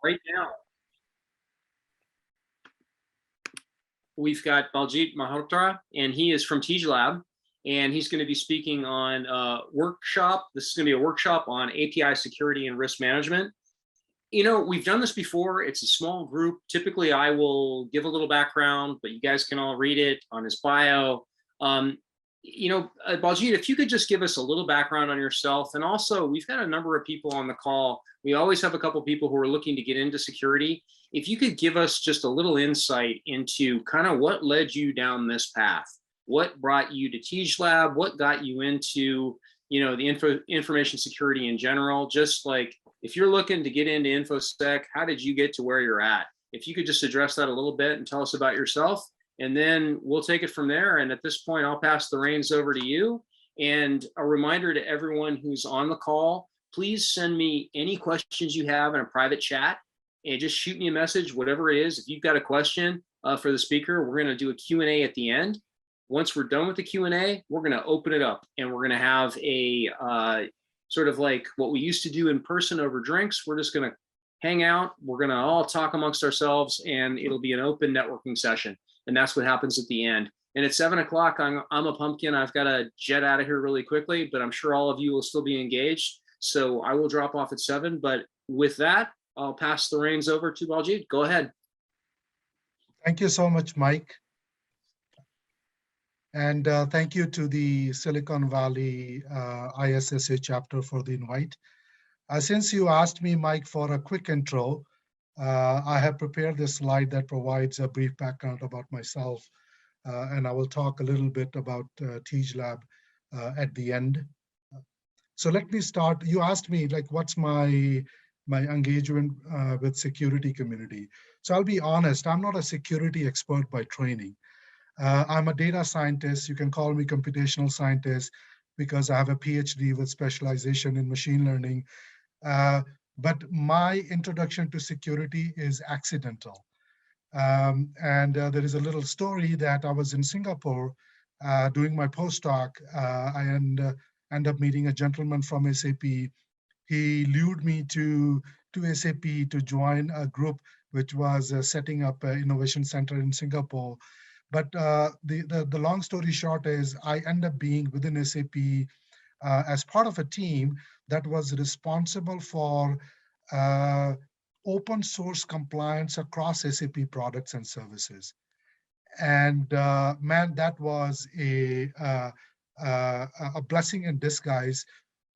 Right now, we've got Baljeet Malhotra, and he is from Tej Lab, and he's going to be speaking on a workshop. This is going to be a workshop on API security and risk management. You know, we've done this before. It's a small group. Typically, I will give a little background, but you guys can all read it on his bio. Baljeet, if you could just give us a little background on yourself. And also, we've got a number of people on the call. We always have a couple of people who are looking to get into security. If you could give us just a little insight into kind of what led you down this path. What brought you to Tej Lab? What got you into, the information security in general? Just like, if you're looking to get into InfoSec, how did you get to where you're at? If you could just address that a little bit and tell us about yourself, and then we'll take it from there. And at this point, I'll pass the reins over to you. And a reminder to everyone who's on the call, please send me any questions you have in a private chat, and just shoot me a message, whatever it is. If you've got a question for the speaker, we're going to do a Q&A at the end. Once we're done with the Q&A, we're going to open it up, and we're going to have a sort of like what we used to do in person over drinks. We're just going to hang out. We're going to all talk amongst ourselves, and it'll be an open networking session. And that's what happens at the end. And at 7 o'clock, I'm a pumpkin. I've got to jet out of here really quickly, but I'm sure all of you will still be engaged. So I will drop off at 7. But with that, I'll pass the reins over to Baljeet. Go ahead. Thank you so much, Mike. And thank you to the Silicon Valley ISSA chapter for the invite. Since you asked me, Mike, for a quick intro, I have prepared this slide that provides a brief background about myself, and I will talk a little bit about Tej Lab at the end. So let me start. You asked me, like, what's my engagement with security community. So I'll be honest, I'm not a security expert by training. I'm a data scientist. You can call me computational scientist because I have a PhD with specialization in machine learning. But my introduction to security is accidental. There is a little story that I was in Singapore doing my postdoc. I end up meeting a gentleman from SAP. He lured me to SAP to join a group which was setting up an innovation center in Singapore. But the long story short is I end up being within SAP as part of a team that was responsible for open source compliance across SAP products and services. And man, that was a blessing in disguise.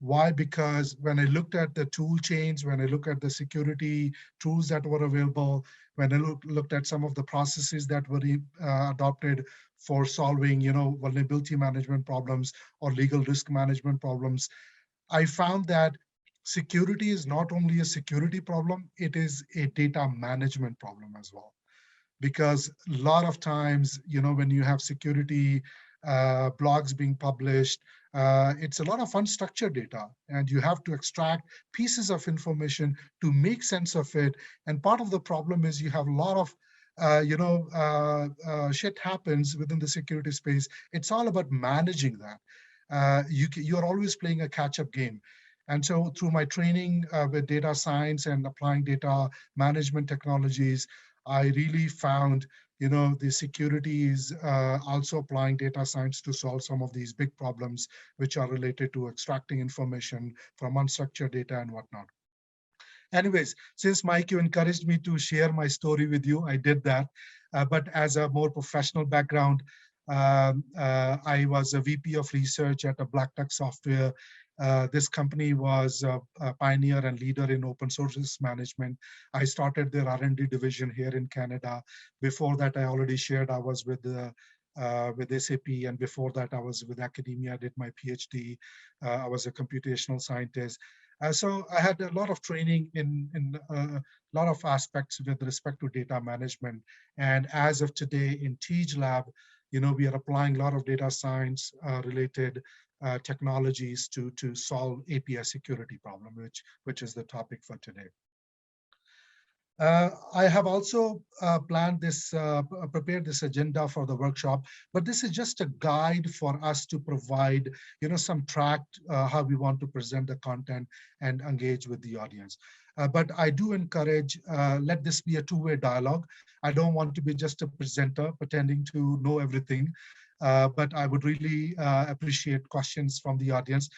Why? Because when I looked at the tool chains, when I looked at the security tools that were available, when I looked at some of the processes that were adopted for solving, vulnerability management problems or legal risk management problems, I found that security is not only a security problem, it is a data management problem as well. Because a lot of times, when you have security blogs being published, it's a lot of unstructured data, and you have to extract pieces of information to make sense of it. And part of the problem is you have a lot of shit happens within the security space. It's all about managing that. You're always playing a catch-up game. And so through my training with data science and applying data management technologies, I really found, the security is also applying data science to solve some of these big problems which are related to extracting information from unstructured data and whatnot. Anyways, since Mike, you encouraged me to share my story with you, I did that. But as a more professional background, I was a VP of research at a Black Duck Software. This company was a pioneer and leader in open source management. I started their R&D division here in Canada. Before that, I already shared I was with SAP, and before that, I was with academia. I did my PhD. I was a computational scientist. So I had a lot of training in a lot of aspects with respect to data management. And as of today in Tej Lab, we are applying a lot of data science related technologies to solve API security problem, which is the topic for today. I have also prepared this agenda for the workshop, but this is just a guide for us to provide, some track how we want to present the content and engage with the audience. But I do encourage, let this be a two-way dialogue. I don't want to be just a presenter pretending to know everything. But I would really appreciate questions from the audience.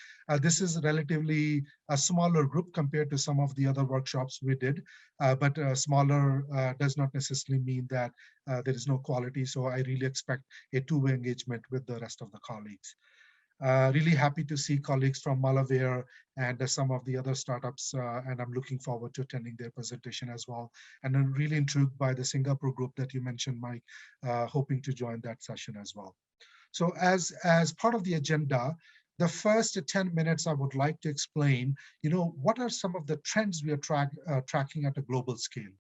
This is relatively a smaller group compared to some of the other workshops we did, but smaller does not necessarily mean that there is no quality. So I really expect a two-way engagement with the rest of the colleagues. Really happy to see colleagues from Malaware and some of the other startups, and I'm looking forward to attending their presentation as well. And I'm really intrigued by the Singapore group that you mentioned, Mike, hoping to join that session as well. So as part of the agenda, the first 10 minutes, I would like to explain, what are some of the trends we are tracking at a global scale.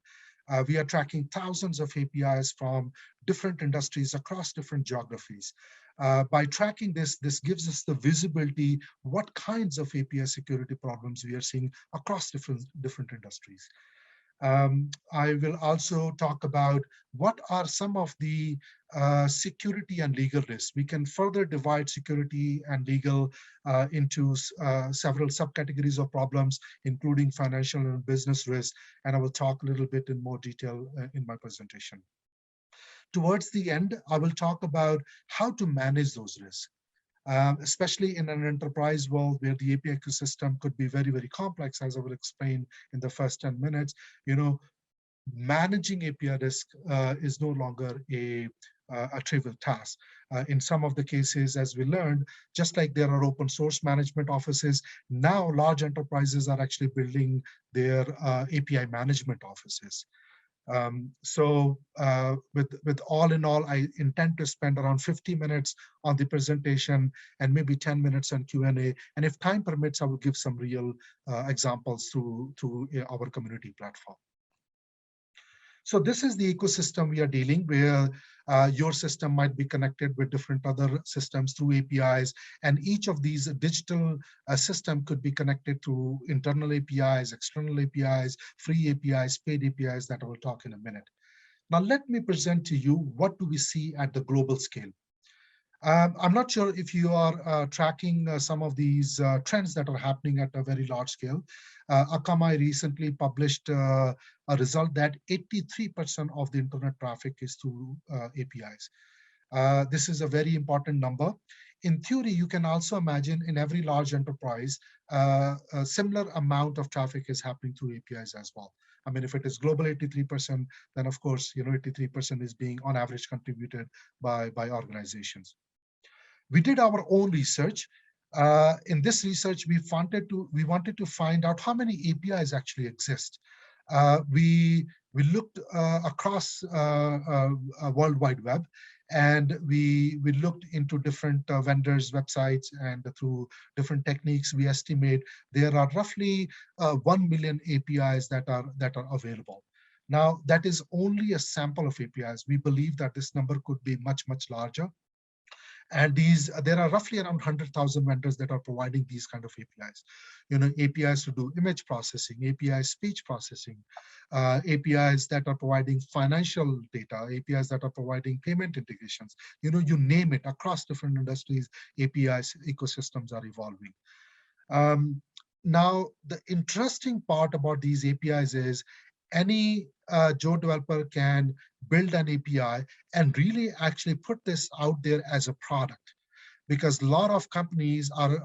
We are tracking thousands of APIs from different industries across different geographies. By tracking this gives us the visibility, what kinds of API security problems we are seeing across different industries. I will also talk about what are some of the security and legal risks. We can further divide security and legal into several subcategories of problems, including financial and business risk. And I will talk a little bit in more detail in my presentation. Towards the end, I will talk about how to manage those risks. Especially in an enterprise world where the API ecosystem could be very, very complex, as I will explain in the first 10 minutes, managing API risk is no longer a trivial task. In some of the cases, as we learned, just like there are open source management offices, now large enterprises are actually building their API management offices. With all in all, I intend to spend around 50 minutes on the presentation and maybe 10 minutes on Q&A. And if time permits, I will give some real examples through our community platform. So this is the ecosystem we are dealing, where your system might be connected with different other systems through APIs. And each of these digital system could be connected to internal APIs, external APIs, free APIs, paid APIs that I will talk in a minute. Now, let me present to you what do we see at the global scale. I'm not sure if you are tracking some of these trends that are happening at a very large scale. Akamai recently published a result that 83% of the internet traffic is through APIs. This is a very important number. In theory, you can also imagine in every large enterprise, a similar amount of traffic is happening through APIs as well. I mean, if it is global 83%, then of course, 83% is being on average contributed by organizations. We did our own research. In this research, we wanted to find out how many APIs actually exist. We looked across World Wide Web, and we looked into different vendors' websites, and through different techniques, we estimate there are roughly 1 million APIs that are available. Now, that is only a sample of APIs. We believe that this number could be much, much larger. And there are roughly around 100,000 vendors that are providing these kind of APIs. APIs to do image processing, APIs speech processing, APIs that are providing financial data, APIs that are providing payment integrations. You name it, across different industries, APIs ecosystems are evolving. Now, the interesting part about these APIs is any Joe developer can build an API and really actually put this out there as a product, because a lot of companies are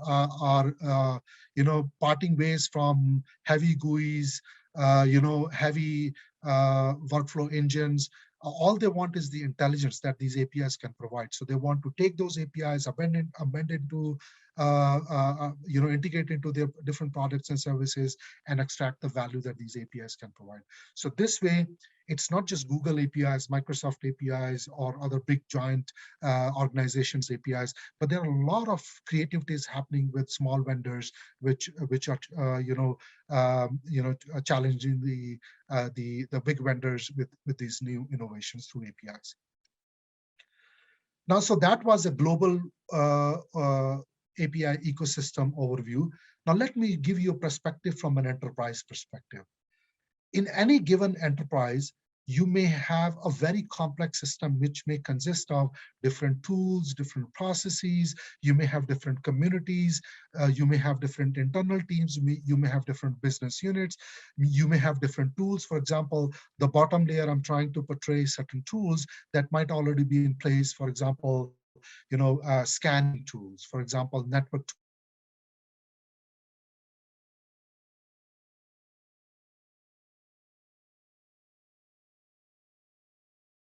parting ways from heavy GUIs, heavy workflow engines. All they want is the intelligence that these APIs can provide. So they want to take those APIs, amend into, integrate into their different products and services, and extract the value that these APIs can provide. So this way, it's not just Google APIs, Microsoft APIs, or other big giant organizations APIs, but there are a lot of creativities happening with small vendors, which are challenging the big vendors with these new innovations through APIs. Now, so that was a global API ecosystem overview. Now, let me give you a perspective from an enterprise perspective. In any given enterprise, You may have a very complex system which may consist of different tools, different processes. You may have different communities. You may have different internal teams. You may have different business units. You may have different tools. For example, the bottom layer, I'm trying to portray certain tools that might already be in place. For example, scanning tools, for example, network tools,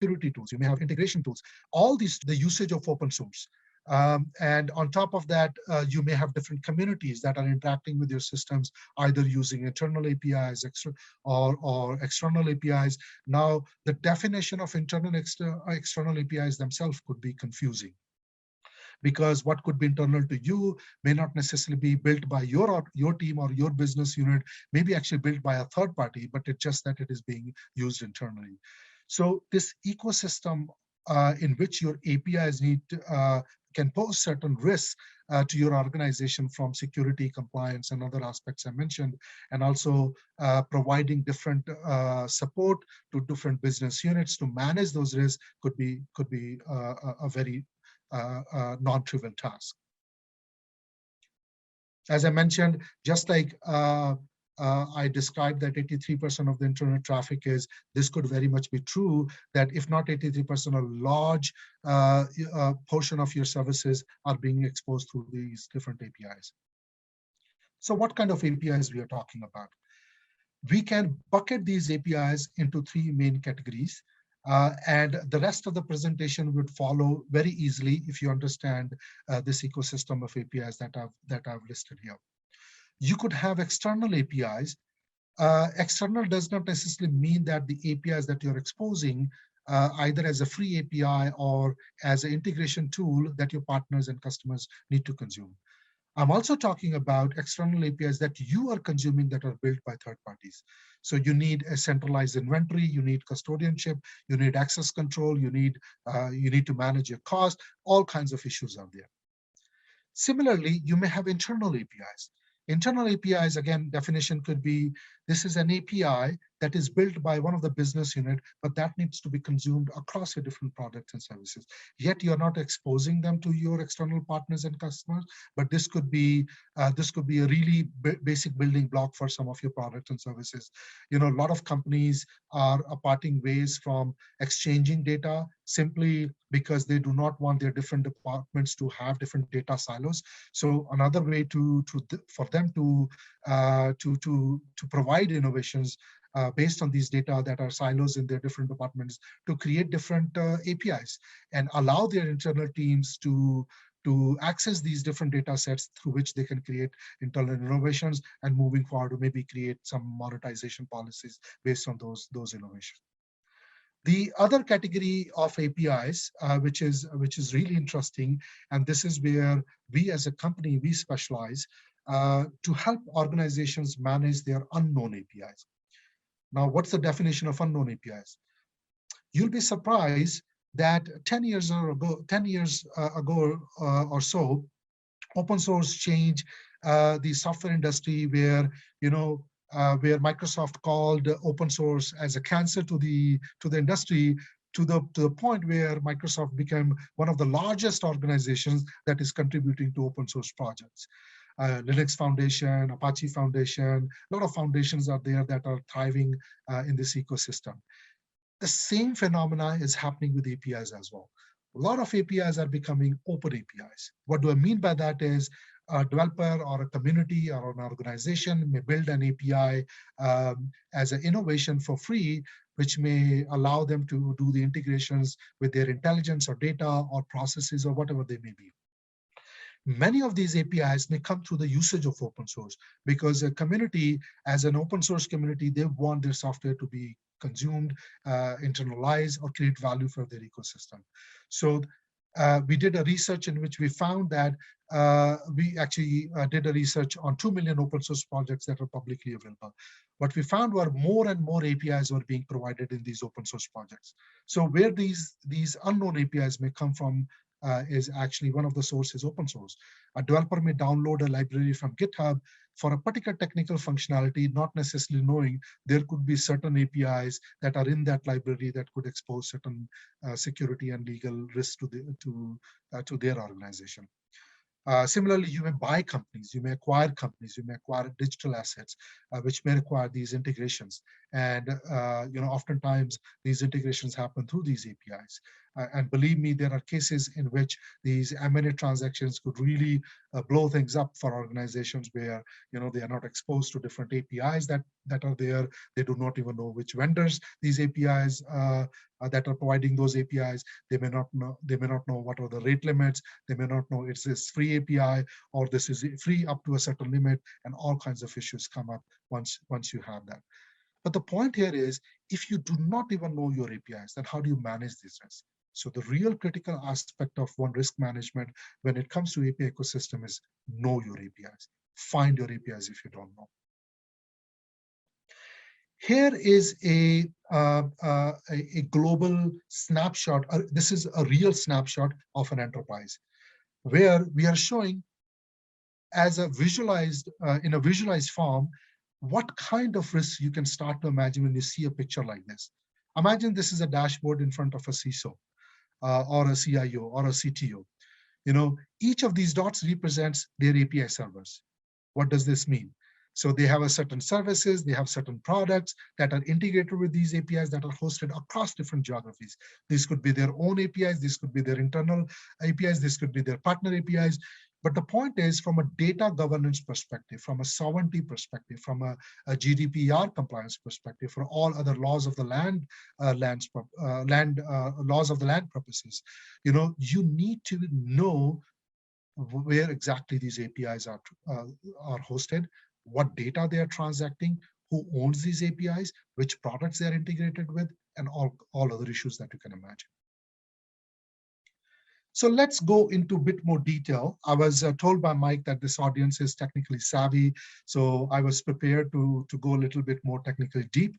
security tools, you may have integration tools, all these, the usage of open source. And on top of that, you may have different communities that are interacting with your systems, either using internal APIs or external APIs. Now, the definition of internal external APIs themselves could be confusing, because what could be internal to you may not necessarily be built by your team or your business unit, may be actually built by a third party, but it's just that it is being used internally. So this ecosystem in which your APIs can pose certain risks to your organization, from security, compliance, and other aspects I mentioned, and also providing different support to different business units to manage those risks could be a very non-trivial task. As I mentioned, just like I described that 83% of the internet traffic is, this could very much be true, that if not 83%, a large portion of your services are being exposed through these different APIs. So what kind of APIs we are talking about? We can bucket these APIs into three main categories. And the rest of the presentation would follow very easily if you understand this ecosystem of APIs that I've listed here. You could have external APIs. External does not necessarily mean that the APIs that you're exposing, either as a free API or as an integration tool that your partners and customers need to consume. I'm also talking about external APIs that you are consuming that are built by third parties. So you need a centralized inventory, you need custodianship, you need access control, you need to manage your cost, all kinds of issues are there. Similarly, you may have internal APIs. Internal APIs, again, definition could be, this is an API that is built by one of the business unit, but that needs to be consumed across your different products and services. Yet you're not exposing them to your external partners and customers, but this could be a really basic building block for some of your products and services. A lot of companies are parting ways from exchanging data simply because they do not want their different departments to have different data silos. So another way for them to provide innovations based on these data that are silos in their different departments, to create different APIs and allow their internal teams to access these different data sets through which they can create internal innovations, and moving forward to maybe create some monetization policies based on those innovations. The other category of APIs, which is really interesting, and this is where we as a company, we specialize to help organizations manage their unknown APIs. Now, what's the definition of unknown APIs? You'll be surprised that 10 years ago or so, open source changed the software industry, where where Microsoft called open source as a cancer to the industry, to the point where Microsoft became one of the largest organizations that is contributing to open source projects. Linux Foundation, Apache Foundation, a lot of foundations are there that are thriving in this ecosystem. The same phenomena is happening with APIs as well. A lot of APIs are becoming open APIs. What do I mean by that is, a developer or a community or an organization may build an API as an innovation for free, which may allow them to do the integrations with their intelligence or data or processes or whatever they may be. Many of these APIs may come through the usage of open source, because a community, as an open source community, they want their software to be consumed, internalized, or create value for their ecosystem. So we did a research in which we found that we actually did a research on 2 million open source projects that are publicly available. What we found were more and more APIs were being provided in these open source projects. So where these unknown APIs may come from, is actually one of the sources open source. A developer may download a library from GitHub for a particular technical functionality, not necessarily knowing there could be certain APIs that are in that library that could expose certain security and legal risks to their organization. Similarly, you may buy companies, you may acquire companies, you may acquire digital assets, which may require these integrations. And oftentimes these integrations happen through these APIs. And believe me, there are cases in which these M&A transactions could really blow things up for organizations where they are not exposed to different APIs that are there. They do not even know which vendors these APIs that are providing those APIs. They may not know. They may not know what are the rate limits. They may not know it's this free API or this is free up to a certain limit, and all kinds of issues come up once you have that. But the point here is, if you do not even know your APIs, then how do you manage these risks? So the real critical aspect of one risk management when it comes to API ecosystem is know your APIs. Find your APIs if you don't know. Here is a global snapshot. This is a real snapshot of an enterprise, where we are showing as a visualized in a visualized form what kind of risks you can start to imagine when you see a picture like this. Imagine this is a dashboard in front of a CISO or a CIO or a CTO. Each of these dots represents their API servers. What does this mean? So they have a certain services, they have certain products that are integrated with these APIs that are hosted across different geographies. These could be their own APIs, this could be their internal APIs, this could be their partner APIs. But the point is, from a data governance perspective, from a sovereignty perspective, from a GDPR compliance perspective, for all other laws of the land, laws of the land purposes, you need to know where exactly these APIs are hosted, what data they are transacting, who owns these APIs, which products they are integrated with, and all other issues that you can imagine. So let's go into a bit more detail. I was told by Mike that this audience is technically savvy, so I was prepared to go a little bit more technically deep.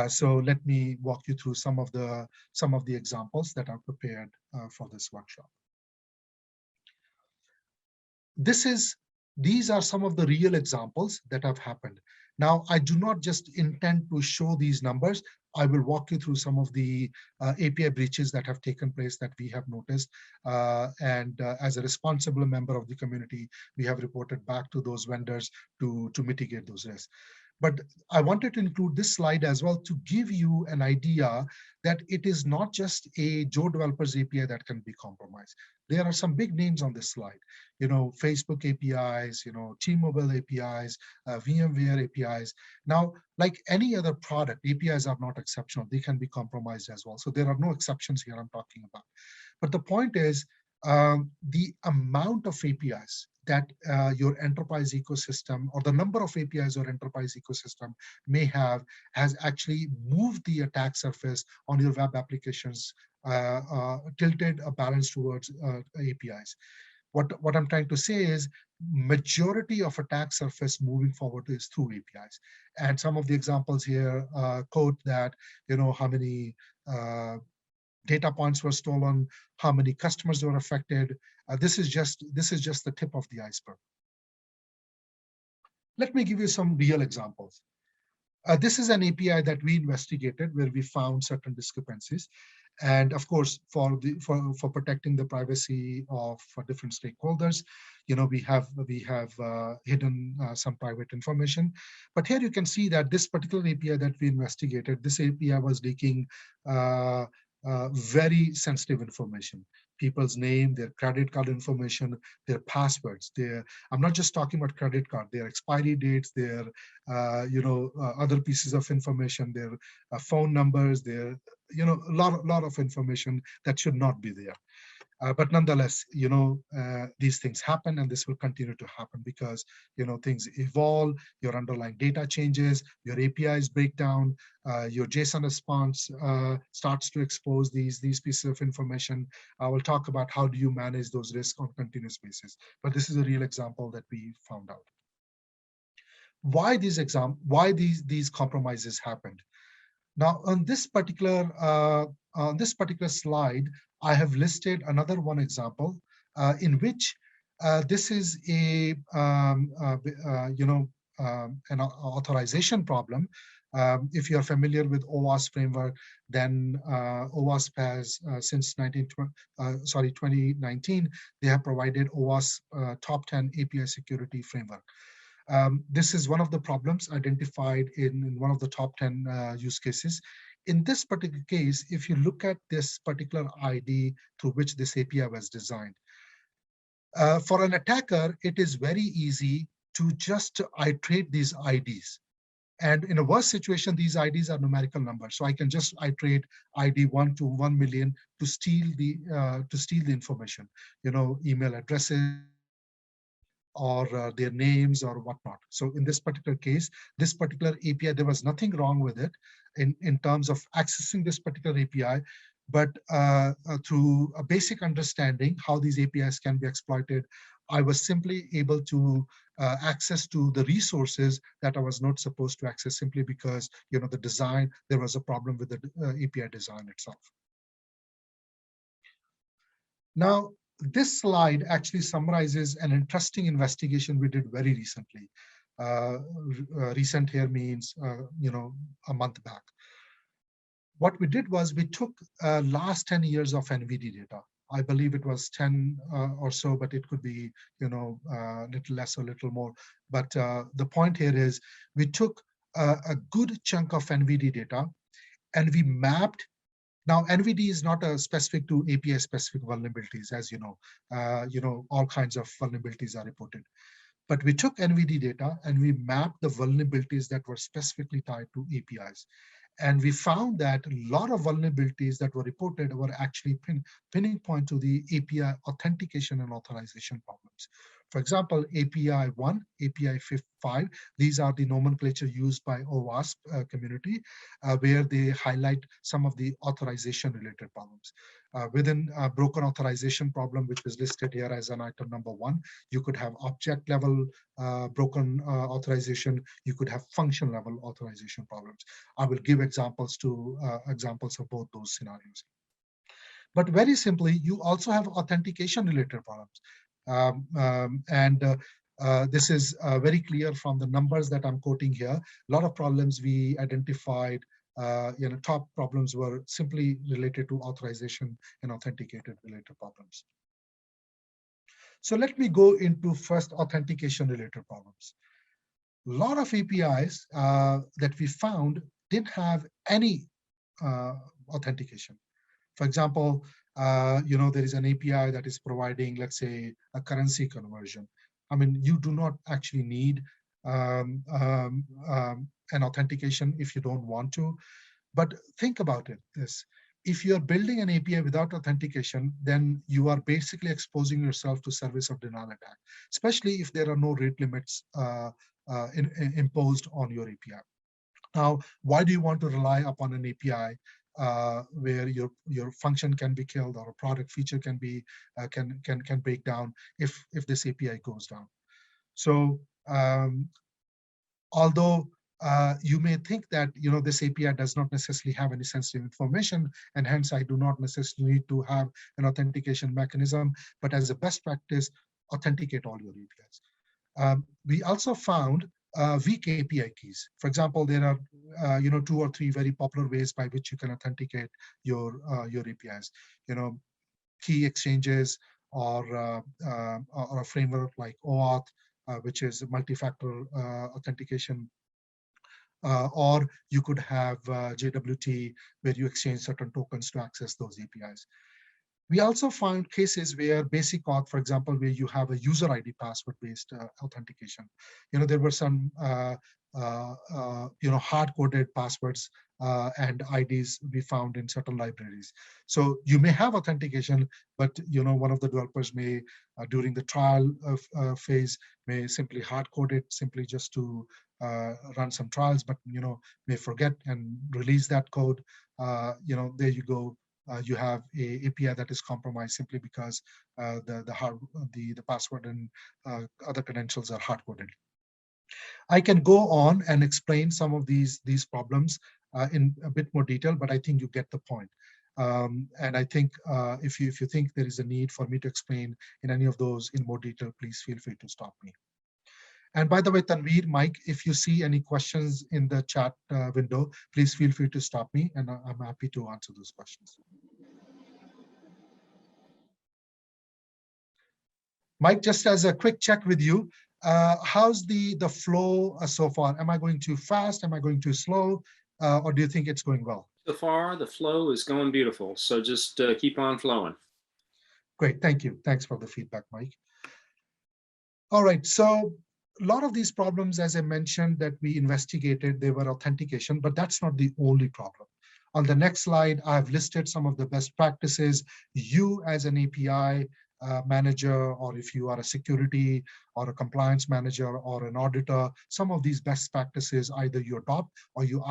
So let me walk you through some of the examples that are prepared for this workshop. These are some of the real examples that have happened. Now, I do not just intend to show these numbers. I will walk you through some of the API breaches that have taken place that we have noticed. And as a responsible member of the community, we have reported back to those vendors to mitigate those risks. But I wanted to include this slide as well to give you an idea that it is not just a Joe developers API that can be compromised. There are some big names on this slide, Facebook APIs, T-Mobile APIs, VMware APIs. Now, like any other product, APIs are not exceptional. They can be compromised as well. So there are no exceptions here I'm talking about. But the point is, the amount of APIs that your enterprise ecosystem, or the number of APIs your enterprise ecosystem may have, has actually moved the attack surface on your web applications, tilted a balance towards APIs. What I'm trying to say is, majority of attack surface moving forward is through APIs. And some of the examples here quote that, how many data points were stolen, how many customers were affected. This is just the tip of the iceberg. Let me give you some real examples. This is an API that we investigated where we found certain discrepancies. And of course, for protecting the privacy of different stakeholders, we have hidden some private information. But here you can see that this particular API that we investigated, this API was leaking very sensitive information: people's name, their credit card information, their passwords. I'm not just talking about credit card, their expiry dates, their other pieces of information, their phone numbers, their a lot of information that should not be there. But nonetheless, these things happen, and this will continue to happen because things evolve, your underlying data changes, your APIs break down, your JSON response starts to expose these pieces of information. I will talk about how do you manage those risks on a continuous basis. But this is a real example that we found out. Why these compromises happened? Now, on this particular on this particular slide, I have listed another one example in which this is a an authorization problem. If you are familiar with OWASP framework, then OWASP has since 2019, they have provided OWASP top 10 API security framework. This is one of the problems identified in one of the top 10 use cases. In this particular case, if you look at this particular ID through which this API was designed, for an attacker, it is very easy to just iterate these IDs. And in a worst situation, these IDs are numerical numbers. So I can just iterate ID 1 to 1 million to steal the information, email addresses, or their names or whatnot. So in this particular case, this particular API, there was nothing wrong with it in terms of accessing this particular API, but through a basic understanding how these APIs can be exploited, I was simply able to access to the resources that I was not supposed to access simply because, the design, there was a problem with the API design itself. Now, this slide actually summarizes an interesting investigation we did very recently. Recent here means, a month back. What we did was we took last 10 years of NVD data. I believe it was 10 or so, but it could be, a little less or a little more. But the point here is we took a good chunk of NVD data and we mapped. Now, NVD is not specific to API-specific vulnerabilities, as you know. All kinds of vulnerabilities are reported. But we took NVD data and we mapped the vulnerabilities that were specifically tied to APIs. And we found that a lot of vulnerabilities that were reported were actually pinning point to the API authentication and authorization problems. For example, API 1, API 5, these are the nomenclature used by OWASP community, where they highlight some of the authorization related problems. Within a broken authorization problem, which is listed here as an item number 1, you could have object level broken authorization, you could have function level authorization problems. I will give examples of both those scenarios. But very simply, you also have authentication related problems. This is very clear from the numbers that I'm quoting here. A lot of problems we identified, top problems were simply related to authorization and authenticated related problems. So let me go into first authentication related problems. A lot of APIs that we found didn't have any authentication. For example, there is an API that is providing, let's say, a currency conversion. I mean, you do not actually need an authentication if you don't want to. But think about it, if you're building an API without authentication, then you are basically exposing yourself to service of denial attack, especially if there are no rate limits imposed on your API. Now, why do you want to rely upon an API where your function can be killed or a product feature can be can break down if this API goes down? So although you may think that this API does not necessarily have any sensitive information, and hence I do not necessarily need to have an authentication mechanism, but as a best practice, authenticate all your APIs. We also found weak API keys. For example, there are 2 or 3 very popular ways by which you can authenticate your APIs. Key exchanges or a framework like OAuth, which is multi-factor authentication. Or you could have JWT, where you exchange certain tokens to access those APIs. We also found cases where basic auth, for example, where you have a user ID password-based authentication. There were some hard-coded passwords and IDs we found in certain libraries. So you may have authentication, but one of the developers may, during the trial phase, may simply hard-code it simply just to run some trials, but may forget and release that code. There you go. You have a API that is compromised simply because the password and other credentials are hard-coded. I can go on and explain some of these problems in a bit more detail, but I think you get the point. And I think if you think there is a need for me to explain in any of those in more detail, please feel free to stop me. And by the way, Tanveer, Mike, if you see any questions in the chat window, please feel free to stop me, and I'm happy to answer those questions. Mike, just as a quick check with you, how's the flow so far? Am I going too fast? Am I going too slow? Or do you think it's going well? So far, the flow is going beautiful. So just keep on flowing. Great, thank you. Thanks for the feedback, Mike. All right, so a lot of these problems, as I mentioned, that we investigated, they were authentication, but that's not the only problem. On the next slide, I've listed some of the best practices. You as an API manager, or if you are a security or a compliance manager or an auditor, some of these best practices, either you adopt or you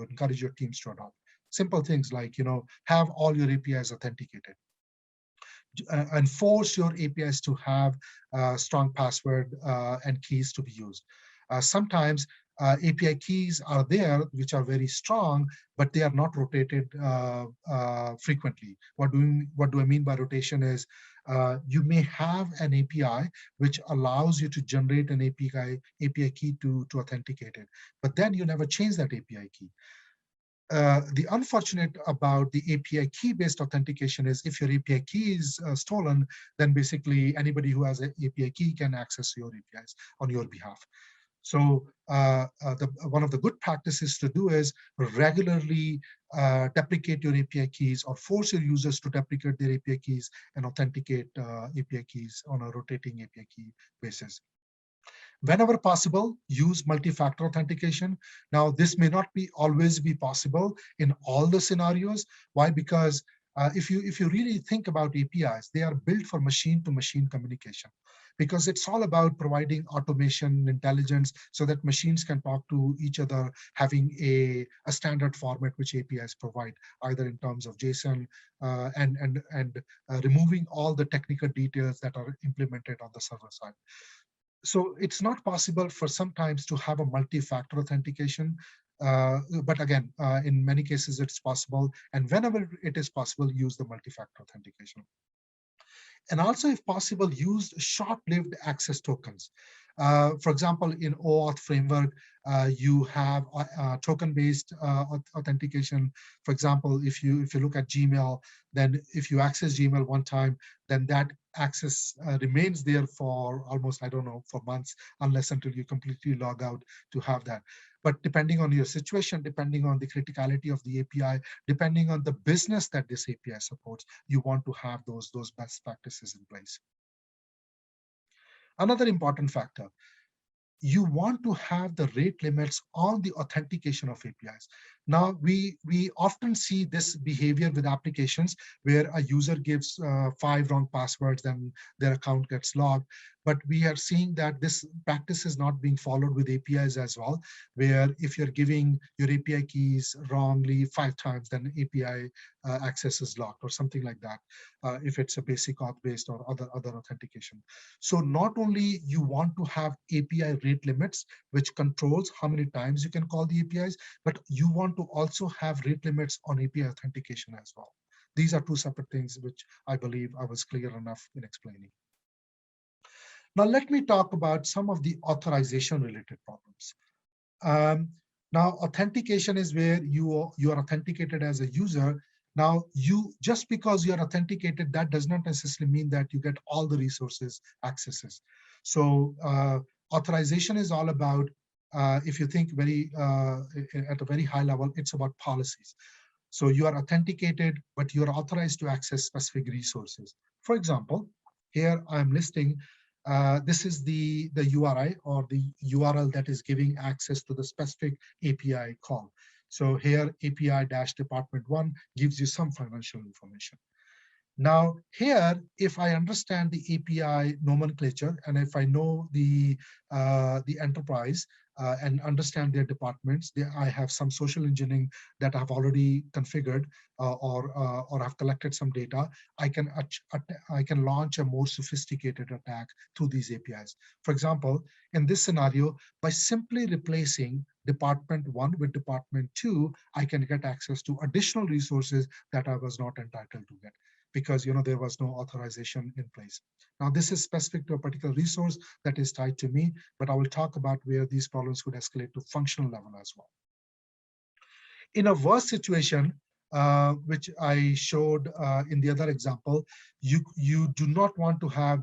encourage your teams to adopt. Simple things like, have all your APIs authenticated. And force your APIs to have strong password and keys to be used. Sometimes API keys are there, which are very strong, but they are not rotated frequently. What do I mean by rotation is you may have an API which allows you to generate an API key to authenticate it, but then you never change that API key. The unfortunate about the API key-based authentication is if your API key is stolen, then basically anybody who has an API key can access your APIs on your behalf. So one of the good practices to do is regularly deprecate your API keys or force your users to deprecate their API keys and authenticate API keys on a rotating API key basis. Whenever possible, use multi-factor authentication. Now, this may not always be possible in all the scenarios. Why? Because if you really think about APIs, they are built for machine-to-machine communication, because it's all about providing automation, intelligence, so that machines can talk to each other, having a standard format which APIs provide, either in terms of JSON and removing all the technical details that are implemented on the server side. So it's not possible for sometimes to have a multi-factor authentication. But again, in many cases, it's possible. And whenever it is possible, use the multi-factor authentication. And also, if possible, use short-lived access tokens. For example, in OAuth framework, you have token-based authentication. For example, if you look at Gmail, then if you access Gmail one time, then that access remains there for almost, I don't know, for months, unless until you completely log out to have that. But depending on your situation, depending on the criticality of the API, depending on the business that this API supports, you want to have those best practices in place. Another important factor, you want to have the rate limits on the authentication of APIs. Now, we often see this behavior with applications where a user gives 5 wrong passwords, then their account gets logged. But we are seeing that this practice is not being followed with APIs as well, where if you're giving your API keys wrongly 5 times, then API access is locked or something like that, if it's a basic auth-based or other authentication. So not only you want to have API rate limits, which controls how many times you can call the APIs, but you want to also have rate limits on API authentication as well. These are 2 separate things which I believe I was clear enough in explaining. Now, let me talk about some of the authorization-related problems. Now, authentication is where you are authenticated as a user. Now, just because you are authenticated, that does not necessarily mean that you get all the resources accesses. So authorization is all about, if you think at a very high level, it's about policies. So you are authenticated, but you are authorized to access specific resources. For example, here I'm listing, this is the URI or the URL that is giving access to the specific API call. So here API-department1 gives you some financial information. Now here, if I understand the API nomenclature and if I know the enterprise, and understand their departments. I have some social engineering that I've already configured or have collected some data. I can launch a more sophisticated attack through these APIs. For example, in this scenario, by simply replacing Department 1 with Department 2, I can get access to additional resources that I was not entitled to get, because there was no authorization in place. Now, this is specific to a particular resource that is tied to me, but I will talk about where these problems could escalate to functional level as well. In a worse situation, which I showed in the other example, you do not want to have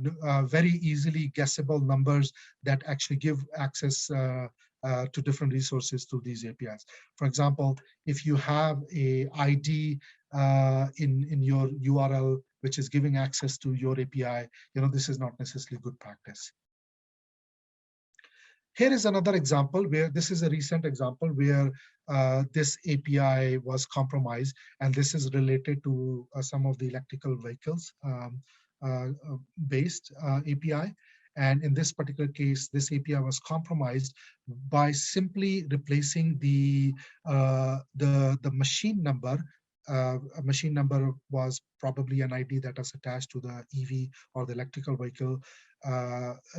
very easily guessable numbers that actually give access to different resources through these APIs. For example, if you have a ID in your URL which is giving access to your API, this is not necessarily good practice. Here is another example where this is a recent example where this API was compromised, and this is related to some of the electrical vehicles based API. And in this particular case, this API was compromised by simply replacing the machine number. A machine number was probably an ID that was attached to the EV or the electrical vehicle.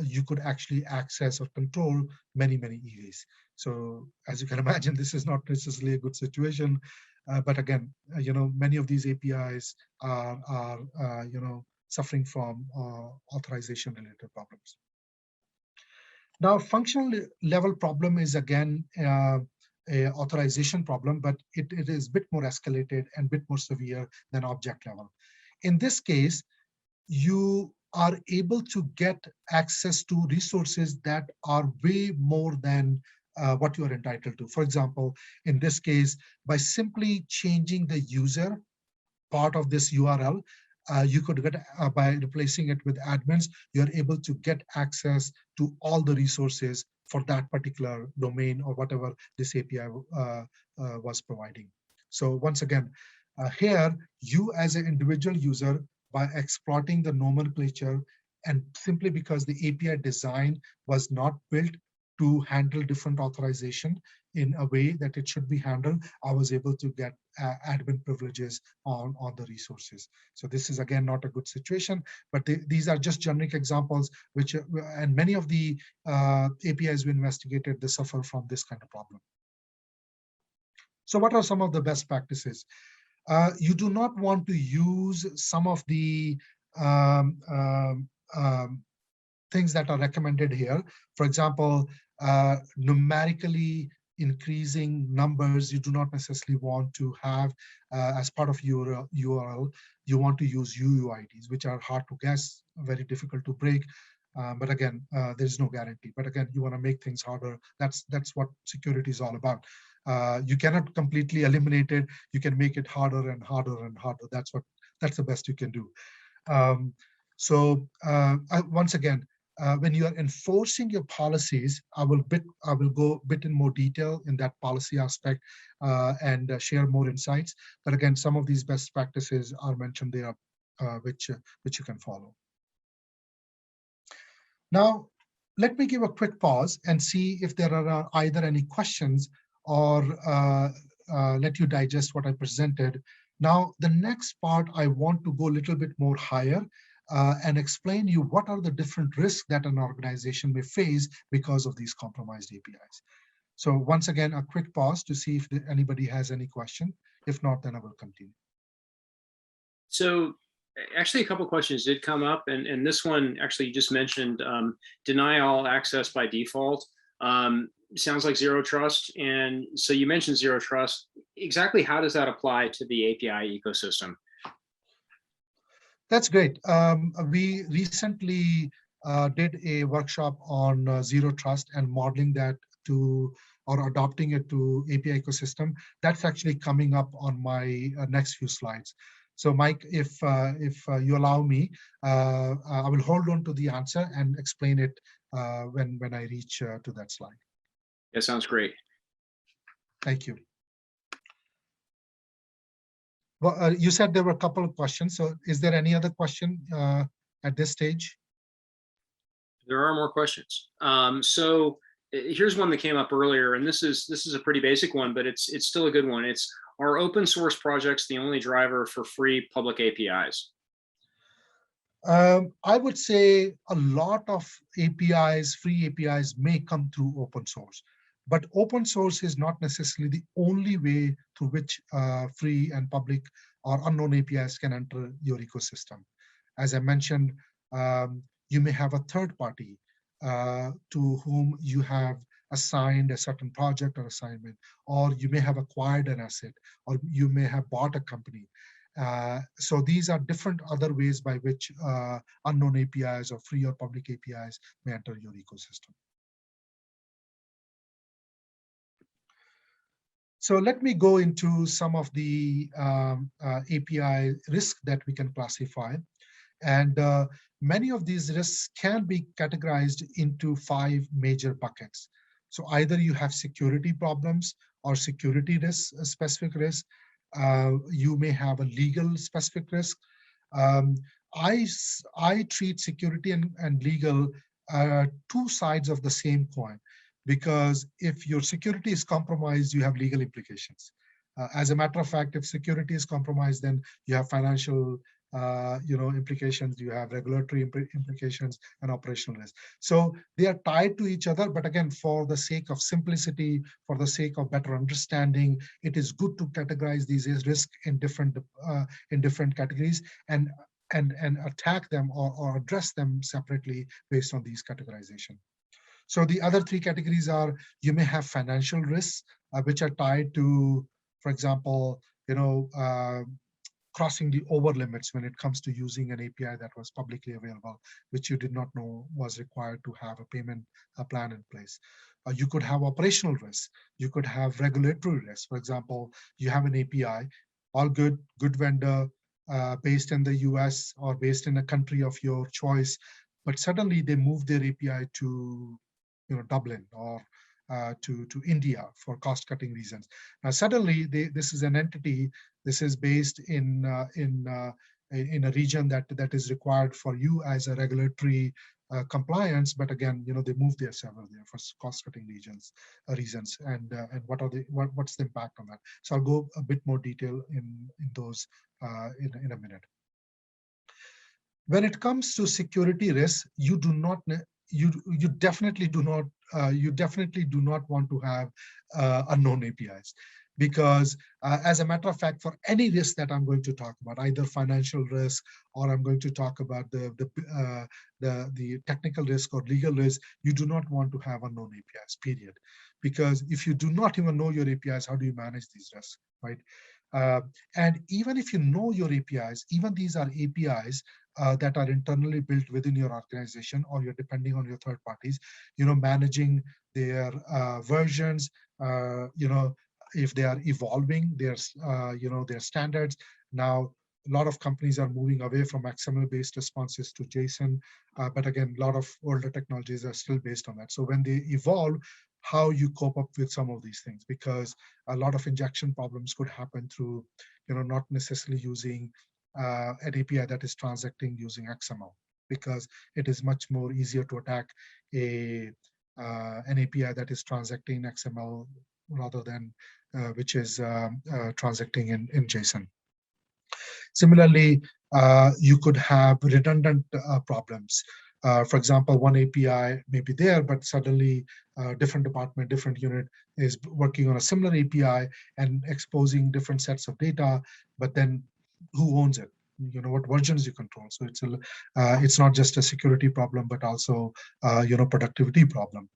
You could actually access or control many EVs. So as you can imagine, this is not necessarily a good situation. But again, many of these APIs are suffering from authorization related problems. Now, functional level problem is again a authorization problem, but it is a bit more escalated and a bit more severe than object level. In this case, you are able to get access to resources that are way more than what you are entitled to. For example, in this case, by simply changing the user part of this URL, you could get, by replacing it with admins, you're able to get access to all the resources for that particular domain or whatever this API was providing. So once again, here, you as an individual user, by exploiting the nomenclature, and simply because the API design was not built to handle different authorization in a way that it should be handled, I was able to get admin privileges on the resources. So this is again not a good situation, but these are just generic examples, which and many of the APIs we investigated, they suffer from this kind of problem. So what are some of the best practices? You do not want to use some of the things that are recommended here. For example, numerically increasing numbers, you do not necessarily want to have as part of your URL. You want to use UUIDs, which are hard to guess, very difficult to break. But again, there is no guarantee. But again, you want to make things harder. That's what security is all about. You cannot completely eliminate it. You can make it harder and harder and harder. That's the best you can do. Once again, when you are enforcing your policies, I will go a bit in more detail in that policy aspect and share more insights. But again, some of these best practices are mentioned there, which you can follow. Now, let me give a quick pause and see if there are either any questions or let you digest what I presented. Now, the next part, I want to go a little bit more higher and explain you what are the different risks that an organization may face because of these compromised APIs. So once again, a quick pause to see if anybody has any question. If not, then I will continue. So actually, a couple of questions did come up, and this one actually you just mentioned deny all access by default. Sounds like zero trust, and so you mentioned zero trust. Exactly how does that apply to the API ecosystem? That's great. We recently did a workshop on zero trust and modeling that to or adopting it to API ecosystem. That's actually coming up on my next few slides. So Mike, if you allow me, I will hold on to the answer and explain it when I reach to that slide. That sounds great. Thank you. Well, you said there were a couple of questions. So is there any other question at this stage? There are more questions. So here's one that came up earlier, and this is a pretty basic one, but it's still a good one. It's, are open source projects the only driver for free public APIs? I would say a lot of APIs, free APIs, may come through open source, but open source is not necessarily the only way through which free and public or unknown APIs can enter your ecosystem. As I mentioned, you may have a third party to whom you have assigned a certain project or assignment, or you may have acquired an asset, or you may have bought a company. So these are different other ways by which unknown APIs or free or public APIs may enter your ecosystem. So let me go into some of the API risks that we can classify. And many of these risks can be categorized into 5 major buckets. So either you have security problems or security risks, specific risks. You may have a legal specific risk. I treat security and legal 2 sides of the same coin, because if your security is compromised, you have legal implications. As a matter of fact, if security is compromised, then you have financial implications, you have regulatory implications and operational risk. So they are tied to each other, but again, for the sake of simplicity, for the sake of better understanding, it is good to categorize these risks in different categories and attack them or address them separately based on these categorization. So the other 3 categories are, you may have financial risks, which are tied to, for example, crossing the over limits when it comes to using an API that was publicly available, which you did not know was required to have a payment plan in place. You could have operational risks. You could have regulatory risks. For example, you have an API, all good vendor, based in the US or based in a country of your choice, but suddenly they move their API to Dublin or to India for cost-cutting reasons. Now suddenly this is an entity. This is based in a region that is required for you as a regulatory compliance, but again, they move their server there for cost-cutting reasons, and what's the impact on that? So I'll go a bit more detail in those in a minute. When it comes to security risks, you definitely do not want to have unknown APIs, because as a matter of fact, for any risk that I'm going to talk about, either financial risk or I'm going to talk about the technical risk or legal risk, you do not want to have unknown APIs, period. Because if you do not even know your APIs, how do you manage these risks, right? And even if you know your APIs, even these are APIs that are internally built within your organization, or you're depending on your third parties, managing their versions, if they are evolving their standards. Now, a lot of companies are moving away from XML-based responses to JSON, but again, a lot of older technologies are still based on that. So when they evolve, how you cope up with some of these things, because a lot of injection problems could happen through, not necessarily using an API that is transacting using XML, because it is much more easier to attack an API that is transacting XML rather than which is transacting in JSON. Similarly, you could have redundant problems. For example, one API may be there, but suddenly different department, different unit is working on a similar API and exposing different sets of data, but then who owns it? What versions you control. So it's not just a security problem, but also productivity problem.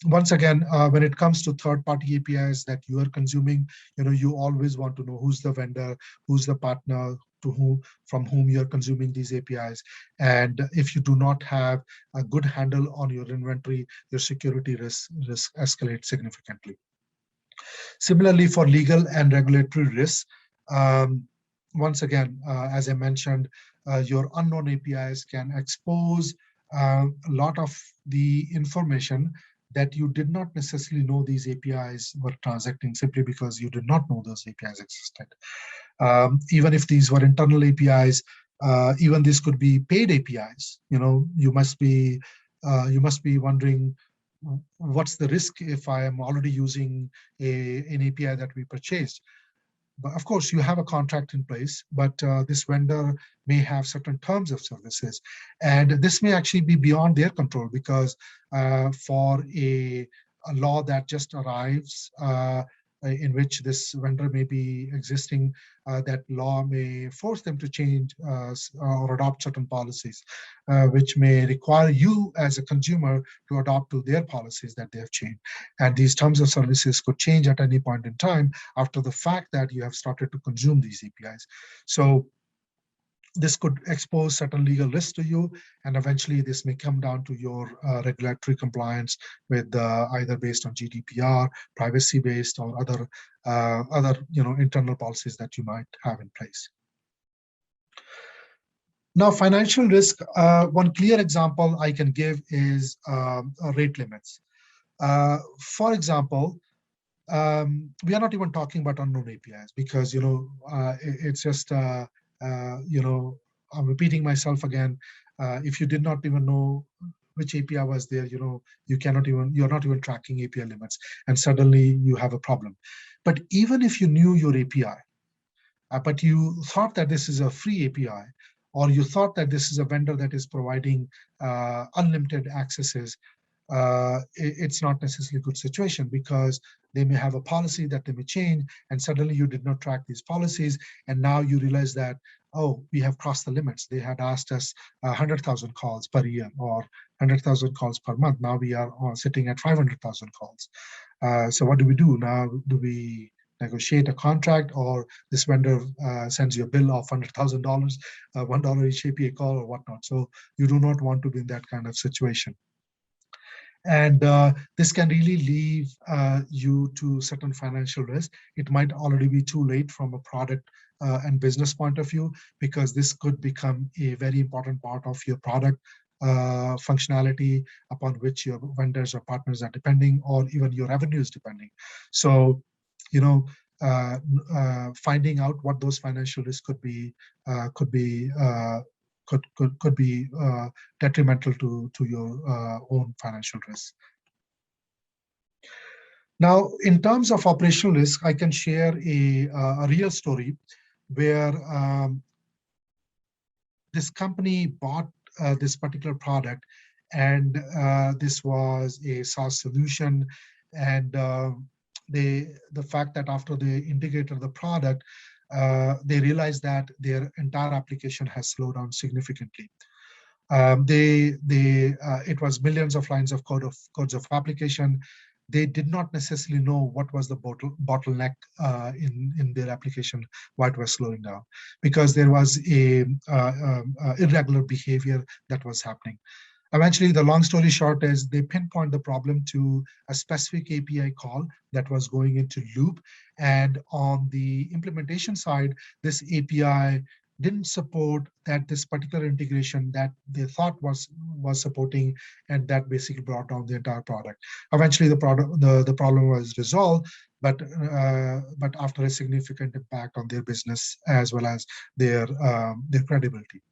Once again, when it comes to third-party APIs that you are consuming, you always want to know who's the vendor, who's the partner, from whom you're consuming these APIs. And if you do not have a good handle on your inventory, your security risk escalates significantly. Similarly, for legal and regulatory risks, once again, as I mentioned, your unknown APIs can expose a lot of the information that you did not necessarily know these APIs were transacting, simply because you did not know those APIs existed. Even if these were internal APIs, even this could be paid APIs. You must be wondering, what's the risk if I am already using an API that we purchased? But of course, you have a contract in place, but this vendor may have certain terms of services. And this may actually be beyond their control, because for a law that just arrives, in which this vendor may be existing, that law may force them to change or adopt certain policies, which may require you as a consumer to adopt to their policies that they have changed. And these terms of services could change at any point in time after the fact that you have started to consume these APIs. So this could expose certain legal risks to you, and eventually this may come down to your regulatory compliance with either based on GDPR, privacy-based, or other internal policies that you might have in place. Now, financial risk, one clear example I can give is rate limits. For example, we are not even talking about unknown APIs, because it's just I'm repeating myself again. If you did not even know which API was there, you're not even tracking API limits, and suddenly you have a problem. But even if you knew your API, but you thought that this is a free API, or you thought that this is a vendor that is providing unlimited accesses, it's not necessarily a good situation, because they may have a policy that they may change, and suddenly you did not track these policies, and now you realize that, oh, we have crossed the limits. They had asked us 100,000 calls per year or 100,000 calls per month. Now we are sitting at 500,000 calls. So what do we do now? Do we negotiate a contract, or this vendor sends you a bill of $100,000, $1 each API call or whatnot? So you do not want to be in that kind of situation. And this can really leave you to certain financial risk. It might already be too late from a product and business point of view, because this could become a very important part of your product functionality, upon which your vendors or partners are depending, or even your revenue is depending. So, finding out what those financial risks could be could be detrimental to your own financial risk. Now, in terms of operational risk, I can share a real story where this company bought this particular product, and this was a SaaS solution, and the fact that after they integrated the product, they realized that their entire application has slowed down significantly. It was millions of lines of codes of application. They did not necessarily know what was the bottleneck in their application, why it was slowing down, because there was a irregular behavior that was happening. Eventually, the long story short is they pinpoint the problem to a specific API call that was going into loop. And on the implementation side, this API didn't support this particular integration that they thought was supporting, and that basically brought down the entire product. Eventually, the problem was resolved, but after a significant impact on their business as well as their credibility.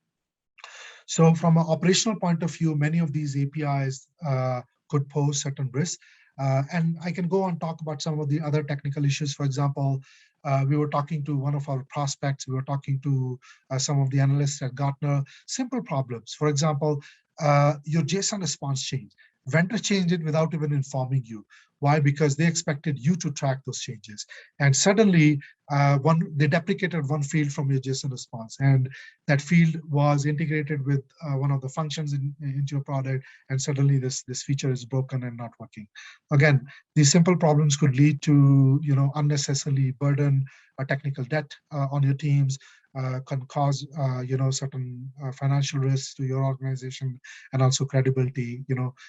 So from an operational point of view, many of these APIs could pose certain risks. And I can go on talk about some of the other technical issues. For example, we were talking to one of our prospects. We were talking to some of the analysts at Gartner. Simple problems. For example, your JSON response changed. Vendor changed it without even informing you. Why? Because they expected you to track those changes. And suddenly, they deprecated one field from your JSON response. And that field was integrated with one of the functions into your product. And suddenly, this feature is broken and not working. Again, these simple problems could lead to unnecessarily burden a technical debt on your teams, can cause certain financial risks to your organization, and also credibility.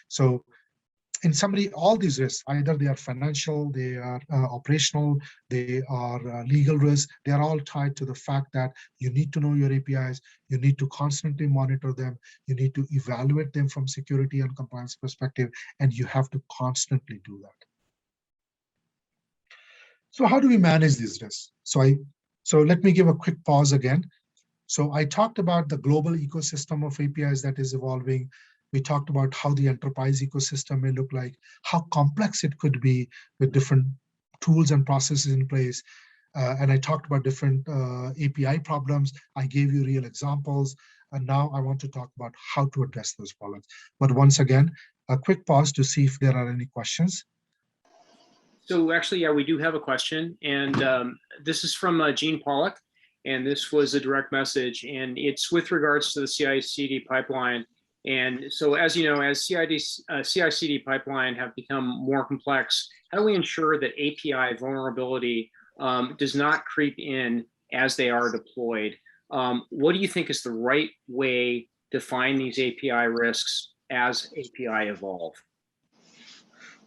So in summary, all these risks, either they are financial, they are operational, they are legal risks, they are all tied to the fact that you need to know your APIs, you need to constantly monitor them, you need to evaluate them from security and compliance perspective, and you have to constantly do that. So how do we manage these risks? So let me give a quick pause again. So I talked about the global ecosystem of APIs that is evolving. We talked about how the enterprise ecosystem may look like, how complex it could be with different tools and processes in place. And I talked about different API problems. I gave you real examples. And now I want to talk about how to address those problems. But once again, a quick pause to see if there are any questions. So actually, yeah, we do have a question. And this is from Gene Pollock. And this was a direct message. And it's with regards to the CI/CD pipeline. And so, as you know, as CI/CD pipeline have become more complex, how do we ensure that API vulnerability does not creep in as they are deployed? What do you think is the right way to find these API risks as API evolve?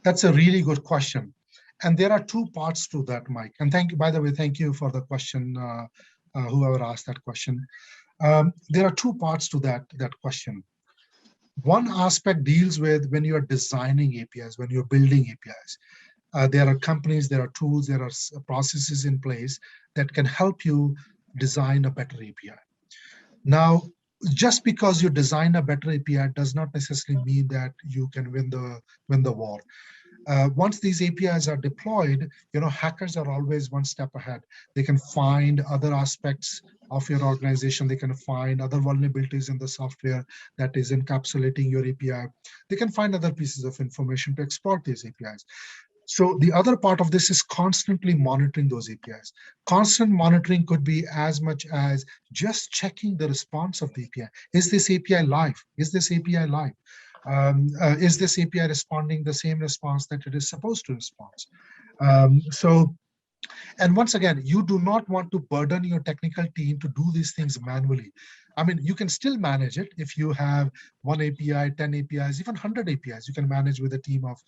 That's a really good question. And there are two parts to that, Mike. And thank you, by the way, thank you for the question, whoever asked that question. There are two parts to that question. One aspect deals with when you're designing APIs, when you're building APIs. There are companies, there are tools, there are processes in place that can help you design a better API. Now, just because you design a better API does not necessarily mean that you can win the war. Once these APIs are deployed, hackers are always one step ahead. They can find other aspects of your organization. They can find other vulnerabilities in the software that is encapsulating your API. They can find other pieces of information to exploit these APIs. So the other part of this is constantly monitoring those APIs. Constant monitoring could be as much as just checking the response of the API. Is this API live? Is this API live? Is this API responding the same response that it is supposed to respond? And once again, you do not want to burden your technical team to do these things manually. I mean, you can still manage it if you have one API, 10 APIs, even 100 APIs. You can manage with a team of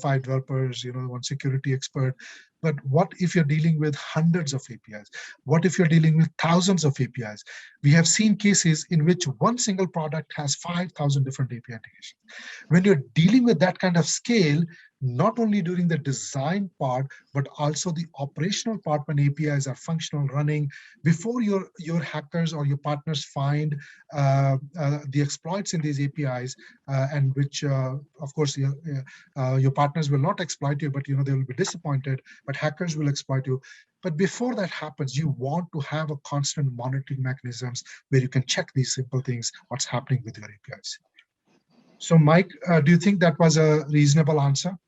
5 developers, one security expert. But what if you're dealing with hundreds of APIs? What if you're dealing with thousands of APIs? We have seen cases in which one single product has 5,000 different API integrations. When you're dealing with that kind of scale, not only during the design part, but also the operational part when APIs are functional, running, before your hackers or your partners find the exploits in these APIs, and which, of course, your partners will not exploit you, but they will be disappointed, but hackers will exploit you. But before that happens, you want to have a constant monitoring mechanisms where you can check these simple things, what's happening with your APIs. So, Mike, do you think that was a reasonable answer?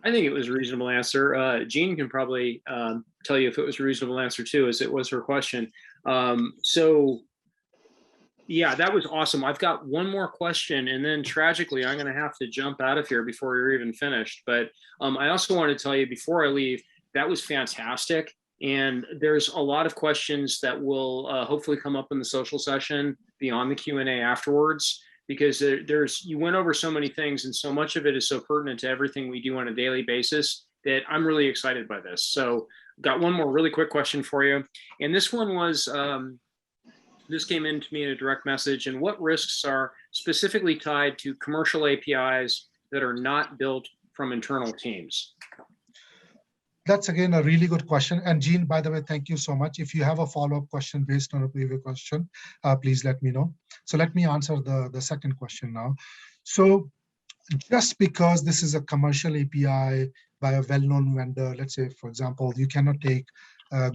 I think it was a reasonable answer. Jean can probably tell you if it was a reasonable answer too, as it was her question. So yeah, that was awesome. I've got one more question, and then tragically, I'm going to have to jump out of here before you're even finished. But I also want to tell you before I leave, that was fantastic. And there's a lot of questions that will hopefully come up in the social session beyond the Q&A afterwards, because you went over so many things, and so much of it is so pertinent to everything we do on a daily basis that I'm really excited by this. So got one more really quick question for you. And this one was, this came in to me in a direct message. And what risks are specifically tied to commercial APIs that are not built from internal teams? That's, again, a really good question. And Jean, by the way, thank you so much. If you have a follow-up question based on a previous question, please let me know. So let me answer the second question now. So just because this is a commercial API by a well-known vendor, let's say, for example, you cannot take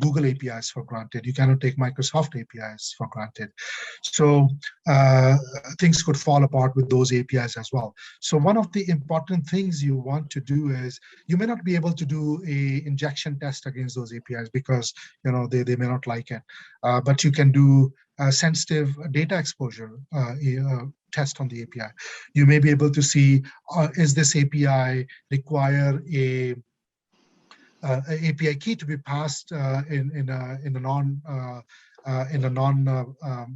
Google APIs for granted. You cannot take Microsoft APIs for granted. So things could fall apart with those APIs as well. So one of the important things you want to do is, you may not be able to do a injection test against those APIs because they may not like it. But you can do a sensitive data exposure test on the API. You may be able to see, is this API require a API key to be passed in a non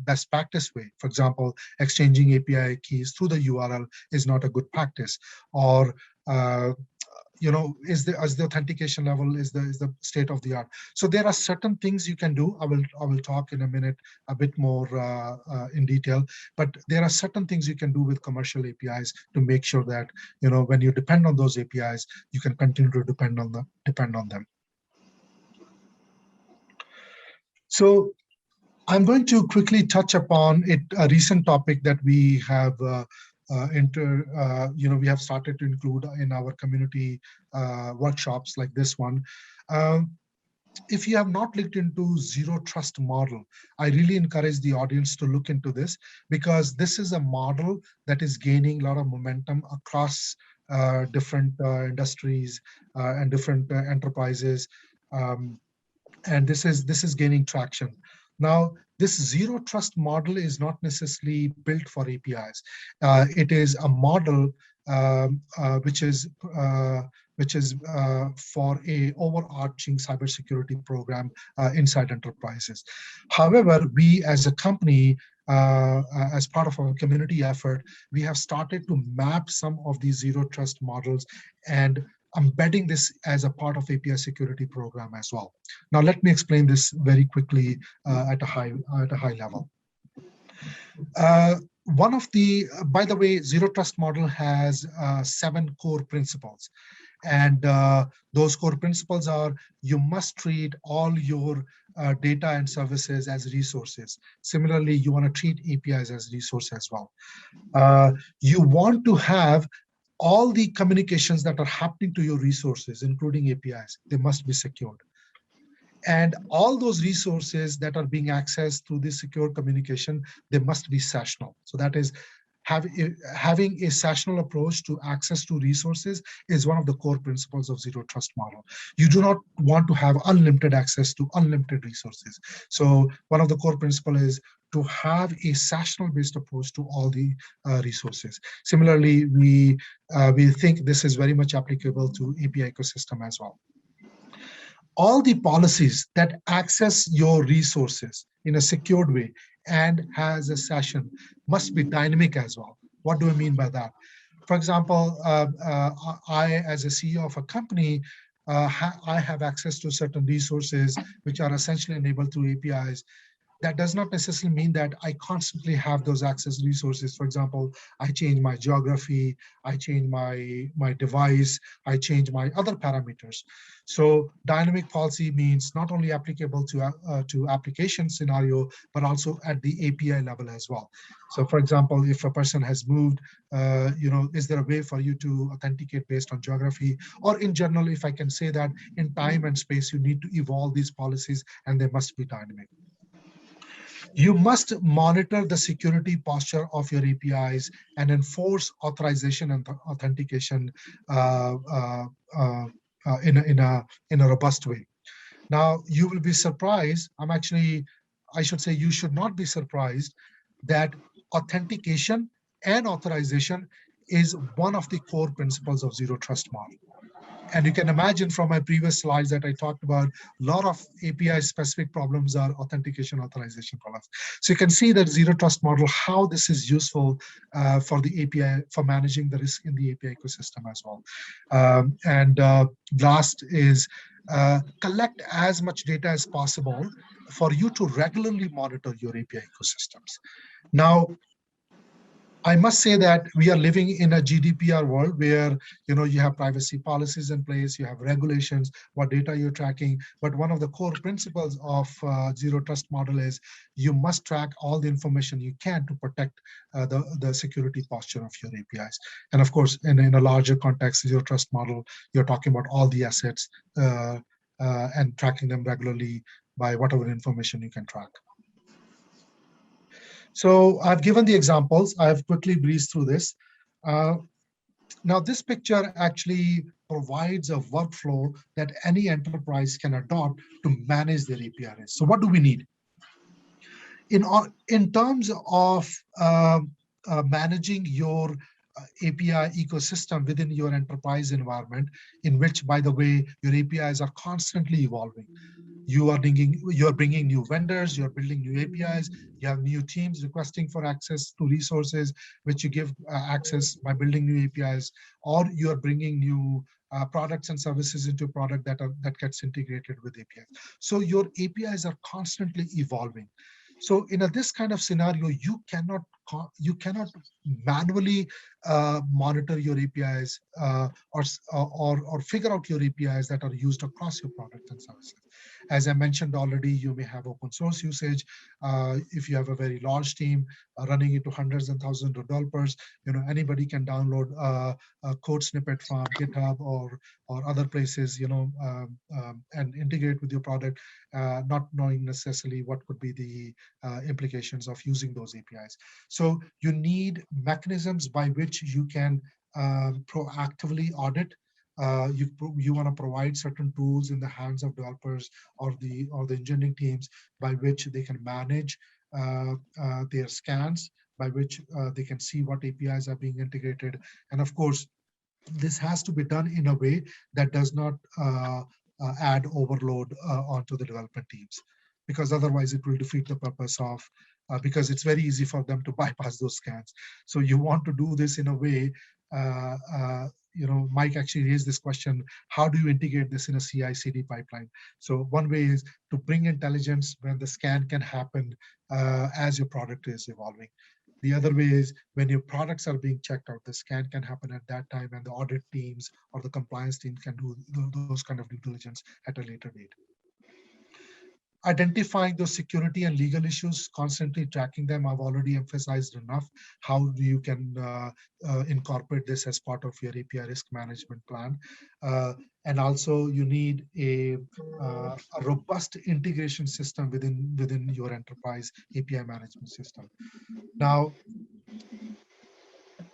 best practice way. For example, exchanging API keys through the URL is not a good practice. Or is the authentication level is the state of the art. So there are certain things you can do. I will talk in a minute a bit more in detail. But there are certain things you can do with commercial APIs to make sure that when you depend on those APIs, you can continue to depend on them. So I'm going to quickly touch upon it, a recent topic that we have we have started to include in our community workshops like this one. Um, if you have not looked into zero trust model, I really encourage the audience to look into this, because this is a model that is gaining a lot of momentum across different industries and different enterprises. Um, and this is gaining traction. Now, this zero trust model is not necessarily built for APIs. It is a model um, uh, which is uh, for a overarching cybersecurity program inside enterprises. However, we as a company, as part of our community effort, we have started to map some of these zero trust models and embedding this as a part of API security program as well. Now, let me explain this very quickly at a high level. One of the, by the way, zero trust model has 7 core principles. And those core principles are: you must treat all your data and services as resources. Similarly, you want to treat APIs as resources as well. You want to have all the communications that are happening to your resources, including APIs, they must be secured. And all those resources that are being accessed through this secure communication, they must be sessional. So that is, having a sessional approach to access to resources is one of the core principles of zero trust model. You do not want to have unlimited access to unlimited resources. So one of the core principles is to have a sessional based approach to all the resources. Similarly, we think this is very much applicable to API ecosystem as well. All the policies that access your resources in a secured way and has a session must be dynamic as well. What do I mean by that? For example, I, as a CEO of a company, I have access to certain resources which are essentially enabled through APIs. That does not necessarily mean that I constantly have those access resources. For example, I change my geography, I change my device, I change my other parameters. So dynamic policy means not only applicable to application scenario, but also at the API level as well. So for example, if a person has moved, is there a way for you to authenticate based on geography? Or in general, if I can say that in time and space, you need to evolve these policies and they must be dynamic. You must monitor the security posture of your APIs and enforce authorization and authentication uh, uh, uh, in a robust way. Now, you will be surprised. I should say, you should not be surprised that authentication and authorization is one of the core principles of zero trust model. And you can imagine from my previous slides that I talked about, a lot of API specific problems are authentication authorization problems. So you can see that zero trust model, how this is useful for the API, for managing the risk in the API ecosystem as well. Last is collect as much data as possible for you to regularly monitor your API ecosystems. Now, I must say that we are living in a GDPR world where you have privacy policies in place, you have regulations, what data you're tracking. But one of the core principles of zero trust model is you must track all the information you can to protect the security posture of your APIs. And of course, in a larger context, zero trust model, you're talking about all the assets and tracking them regularly by whatever information you can track. So I've given the examples. I've quickly breezed through this. Now, this picture actually provides a workflow that any enterprise can adopt to manage their API risk. So what do we need? In terms of managing your API ecosystem within your enterprise environment, in which, by the way, your APIs are constantly evolving. You're bringing new vendors, you're building new APIs, you have new teams requesting for access to resources, which you give access by building new APIs, or you're bringing new products and services into a product that gets integrated with APIs. So your APIs are constantly evolving. So in this kind of scenario, you cannot you cannot manually monitor your APIs or figure out your APIs that are used across your products and services. As I mentioned already, you may have open source usage. If you have a very large team running into hundreds and thousands of developers, anybody can download a code snippet from GitHub or other places, and integrate with your product, not knowing necessarily what could be the implications of using those APIs. So you need mechanisms by which you can proactively audit. You want to provide certain tools in the hands of developers or the engineering teams by which they can manage their scans, by which they can see what APIs are being integrated. And of course, this has to be done in a way that does not add overload onto the development teams, because otherwise it will defeat the purpose of, because it's very easy for them to bypass those scans. So you want to do this in a way, Mike actually raised this question, how do you integrate this in a CI/CD pipeline? So one way is to bring intelligence when the scan can happen as your product is evolving. The other way is when your products are being checked out, the scan can happen at that time, and the audit teams or the compliance team can do those kind of due diligence at a later date. Identifying those security and legal issues, constantly tracking them. I've already emphasized enough how you can incorporate this as part of your API risk management plan. And also you need a robust integration system within your enterprise API management system. Now,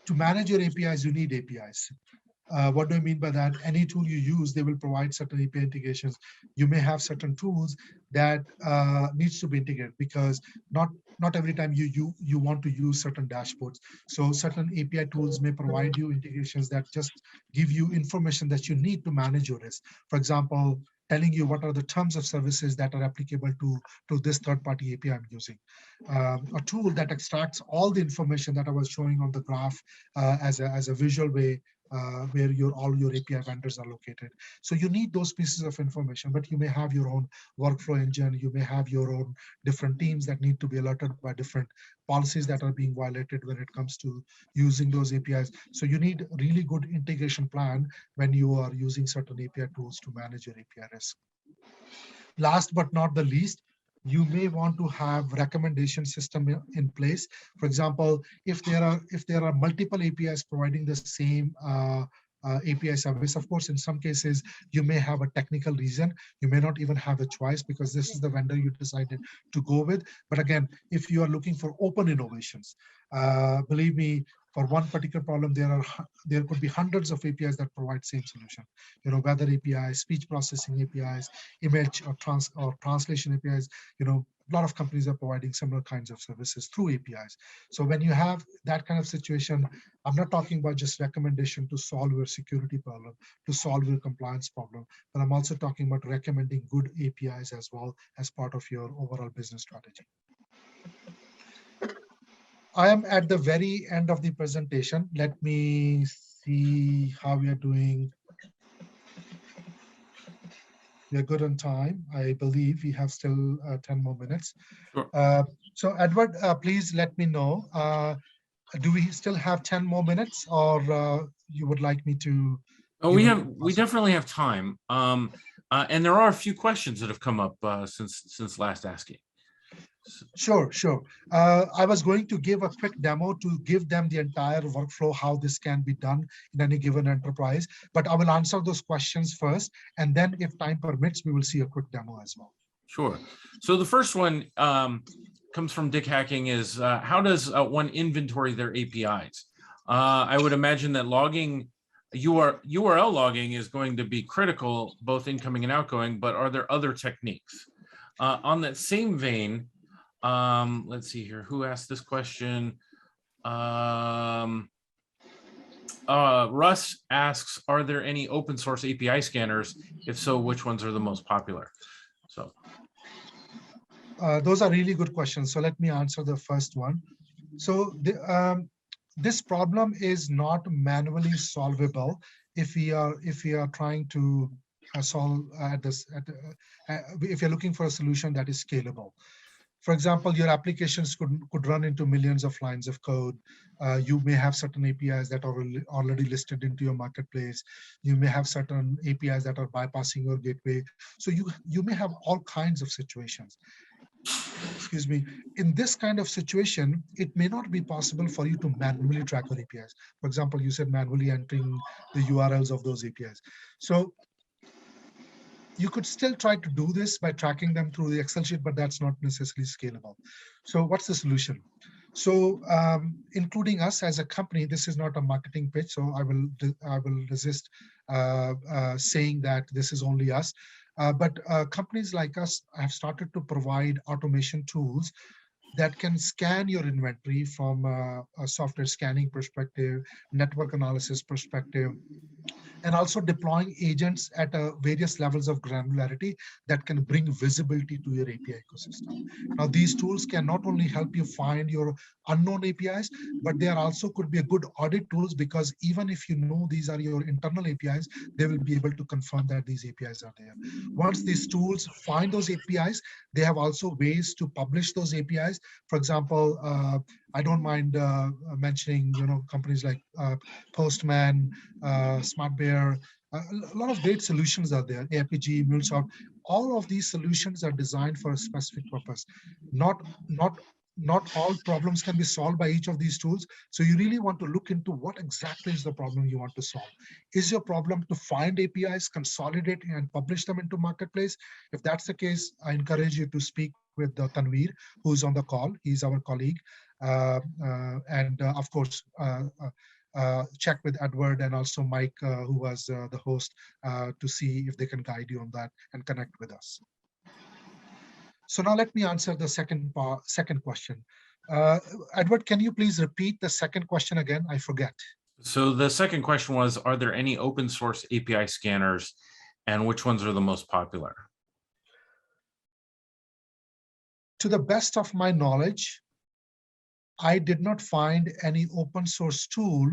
to manage your APIs, you need APIs. What do I mean by that? Any tool you use, they will provide certain API integrations. You may have certain tools that needs to be integrated, because not every time you want to use certain dashboards. So certain API tools may provide you integrations that just give you information that you need to manage your risk. For example, telling you what are the terms of services that are applicable to this third-party API I'm using. A tool that extracts all the information that I was showing on the graph as a visual way, where all your API vendors are located. So you need those pieces of information, but you may have your own workflow engine. You may have your own different teams that need to be alerted by different policies that are being violated when it comes to using those APIs. So you need a really good integration plan when you are using certain API tools to manage your API risk. Last but not the least, you may want to have recommendation system in place. For example, if there are multiple APIs providing the same API service, of course, in some cases, you may have a technical reason. You may not even have a choice because this is the vendor you decided to go with. But again, if you are looking for open innovations, believe me, for one particular problem, there could be hundreds of APIs that provide same solution. Weather APIs, speech processing APIs, image or translation APIs. A lot of companies are providing similar kinds of services through APIs. So when you have that kind of situation, I'm not talking about just recommendation to solve your security problem, to solve your compliance problem, but I'm also talking about recommending good APIs as well as part of your overall business strategy. I am at the very end of the presentation. Let me see how we are doing. We are good on time. I believe we have still 10 more minutes. Sure. So Edward, please let me know. Do we still have 10 more minutes, or you would like me to? Oh, we definitely have time. And there are a few questions that have come up since last asking. Sure. I was going to give a quick demo to give them the entire workflow, how this can be done in any given enterprise, but I will answer those questions first, and then if time permits, we will see a quick demo as well. Sure. So the first one comes from Dick Hacking is, how does one inventory their APIs? I would imagine that logging, URL logging is going to be critical, both incoming and outgoing, but are there other techniques? On that same vein, let's see here, who asked this question? Russ asks, are there any open source API scanners? If so, which ones are the most popular? So those are really good questions. So let me answer the first one. So this problem is not manually solvable if we are trying to solve if you're looking for a solution that is scalable. For example, your applications could run into millions of lines of code. You may have certain APIs that are already listed into your marketplace. You may have certain APIs that are bypassing your gateway. So you may have all kinds of situations. Excuse me. In this kind of situation, it may not be possible for you to manually track your APIs. For example, you said manually entering the URLs of those APIs. So you could still try to do this by tracking them through the Excel sheet, but that's not necessarily scalable. So what's the solution? So including us as a company, this is not a marketing pitch, so I will resist saying that this is only us. But companies like us have started to provide automation tools that can scan your inventory from a software scanning perspective, network analysis perspective, and also deploying agents at various levels of granularity that can bring visibility to your API ecosystem. Now, these tools can not only help you find your unknown APIs, but they are also could be a good audit tools, because even if you know these are your internal APIs, they will be able to confirm that these APIs are there. Once these tools find those APIs, they have also ways to publish those APIs. For example, I don't mind mentioning, companies like Postman, SmartBear, a lot of great solutions are there. APG, MuleSoft, all of these solutions are designed for a specific purpose. Not all problems can be solved by each of these tools. So you really want to look into what exactly is the problem you want to solve. Is your problem to find APIs, consolidate and publish them into marketplace? If that's the case, I encourage you to speak with Tanveer, who's on the call. He's our colleague. And of course, check with Edward and also Mike, who was the host, to see if they can guide you on that and connect with us. So now let me answer the second question. Edward, can you please repeat the second question again? I forget. So the second question was, are there any open source API scanners, and which ones are the most popular? To the best of my knowledge, I did not find any open source tool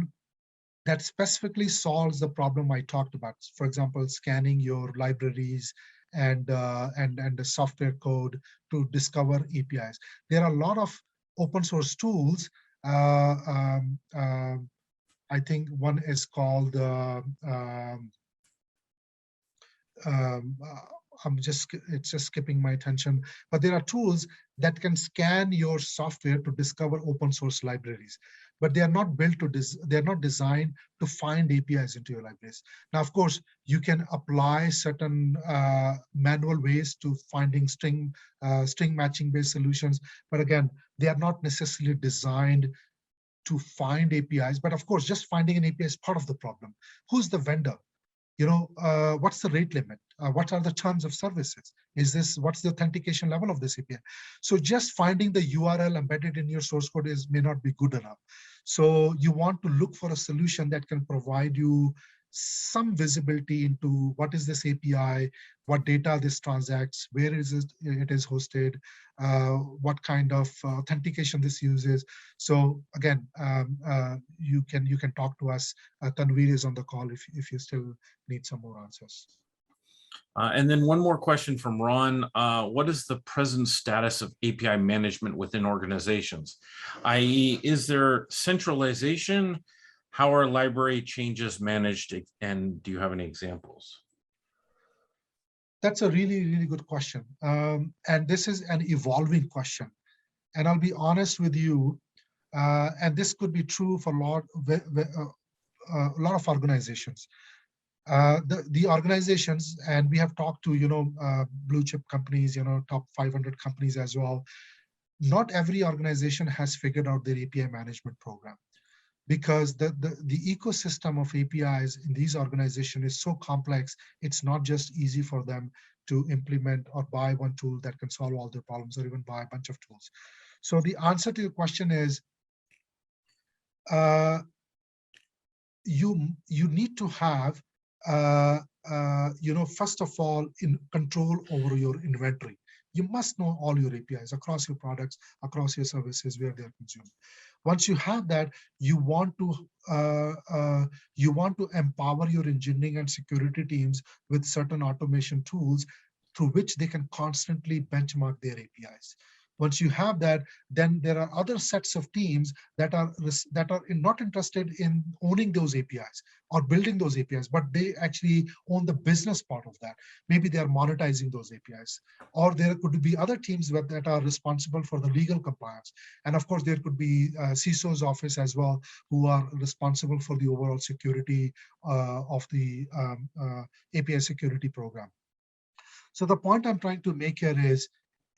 that specifically solves the problem I talked about. For example, scanning your libraries and the software code to discover APIs. There are a lot of open source tools. I think one is called it's just skipping my attention, but there are tools that can scan your software to discover open source libraries, but they are not built to they're not designed to find APIs into your libraries. Now, of course, you can apply certain manual ways to finding string matching based solutions, but again, they are not necessarily designed to find APIs. But of course, just finding an API is part of the problem. Who's the vendor? What's the rate limit? What are the terms of services? What's the authentication level of this API? So just finding the URL embedded in your source code may not be good enough. So you want to look for a solution that can provide you some visibility into what is this API, what data this transacts, where is it is hosted, what kind of authentication this uses. So again, you can talk to us. Tanveer is on the call if you still need some more answers. And then one more question from Ron. What is the present status of API management within organizations? i.e., is there centralization? How are library changes managed? And do you have any examples? That's a really, really good question. And this is an evolving question. And I'll be honest with you, and this could be true for a lot of organizations. The organizations, and we have talked to blue chip companies, top 500 companies as well. Not every organization has figured out their API management program, because the ecosystem of APIs in these organizations is so complex. It's not just easy for them to implement or buy one tool that can solve all their problems, or even buy a bunch of tools. So the answer to your question is, you need to have first of all, in control over your inventory. You must know all your APIs across your products, across your services, where they're consumed. Once you have that, you want to empower your engineering and security teams with certain automation tools through which they can constantly benchmark their APIs. Once you have that, then there are other sets of teams that are not interested in owning those APIs or building those APIs, but they actually own the business part of that. Maybe they are monetizing those APIs, or there could be other teams that are responsible for the legal compliance. And of course, there could be CISO's office as well, who are responsible for the overall security of the API security program. So the point I'm trying to make here is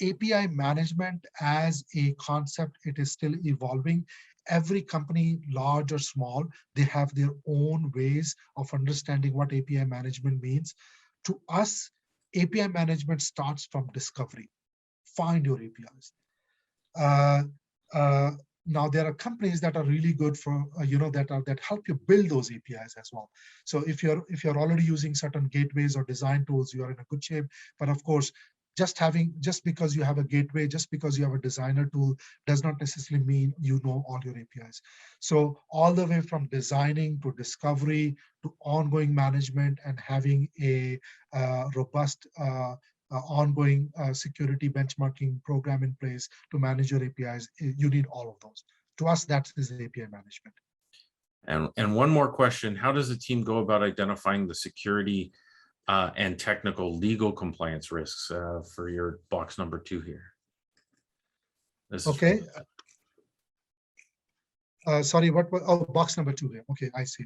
API management as a concept, it is still evolving. Every company, large or small, they have their own ways of understanding what API management means. To us, API management starts from discovery. Find your APIs. Now there are companies that are really good for that help you build those APIs as well. So if you're already using certain gateways or design tools, you are in a good shape. But of course, just because you have a gateway, just because you have a designer tool, does not necessarily mean you know all your APIs. So all the way from designing to discovery to ongoing management and having a robust ongoing security benchmarking program in place to manage your APIs, you need all of those. To us, that is API management. And one more question: how does the team go about identifying the security and technical legal compliance risks for your box number 2 here? This okay. Sorry, what? Oh, box number 2 here. Okay, I see.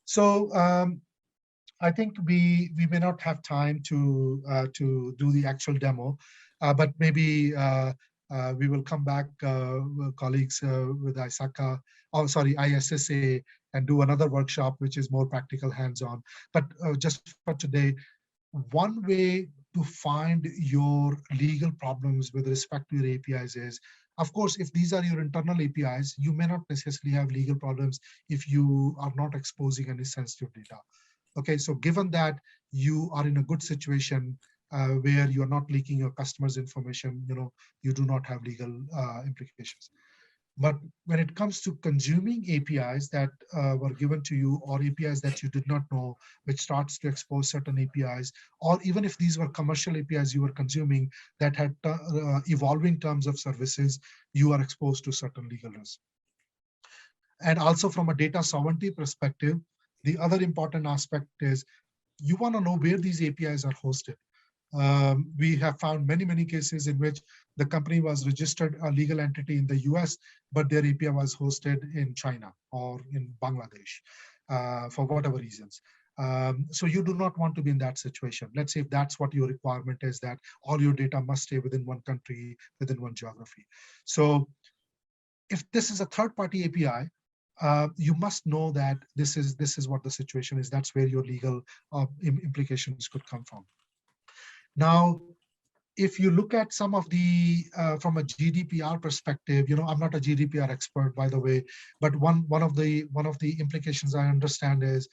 So I think we may not have time to do the actual demo, but maybe we will come back, colleagues with ISSA, and do another workshop which is more practical, hands-on. But just for today, one way to find your legal problems with respect to your APIs is, of course, if these are your internal APIs, you may not necessarily have legal problems if you are not exposing any sensitive data. Okay, so given that you are in a good situation where you're not leaking your customers' information, you do not have legal implications. But when it comes to consuming APIs that were given to you, or APIs that you did not know, which starts to expose certain APIs, or even if these were commercial APIs you were consuming that had evolving terms of services, you are exposed to certain legal risks. And also from a data sovereignty perspective, the other important aspect is you want to know where these APIs are hosted. We have found many cases in which the company was registered a legal entity in the US, but their API was hosted in China or in Bangladesh for whatever reasons. So you do not want to be in that situation. Let's say if that's what your requirement is, that all your data must stay within one country, within one geography. So if this is a third-party API, you must know that this is what the situation is. That's where your legal implications could come from. Now, if you look at some of the from a GDPR perspective, I'm not a GDPR expert, by the way, but one of the implications I understand is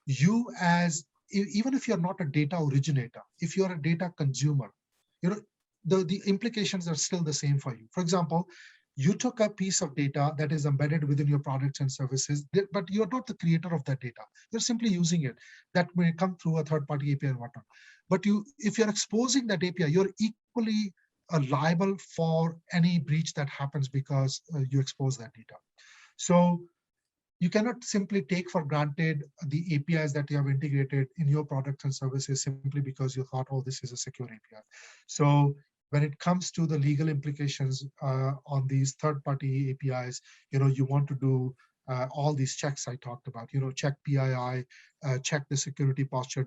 you, as even if you're not a data originator, if you're a data consumer, the implications are still the same for you. For example, you took a piece of data that is embedded within your products and services, but you're not the creator of that data. You're simply using it. That may come through a third-party API and whatnot. But if you're exposing that API, you're equally liable for any breach that happens because you expose that data. So you cannot simply take for granted the APIs that you have integrated in your products and services simply because you thought, oh, this is a secure API. So when it comes to the legal implications on these third-party APIs, you want to do all these checks I talked about. Check PII, check the security posture.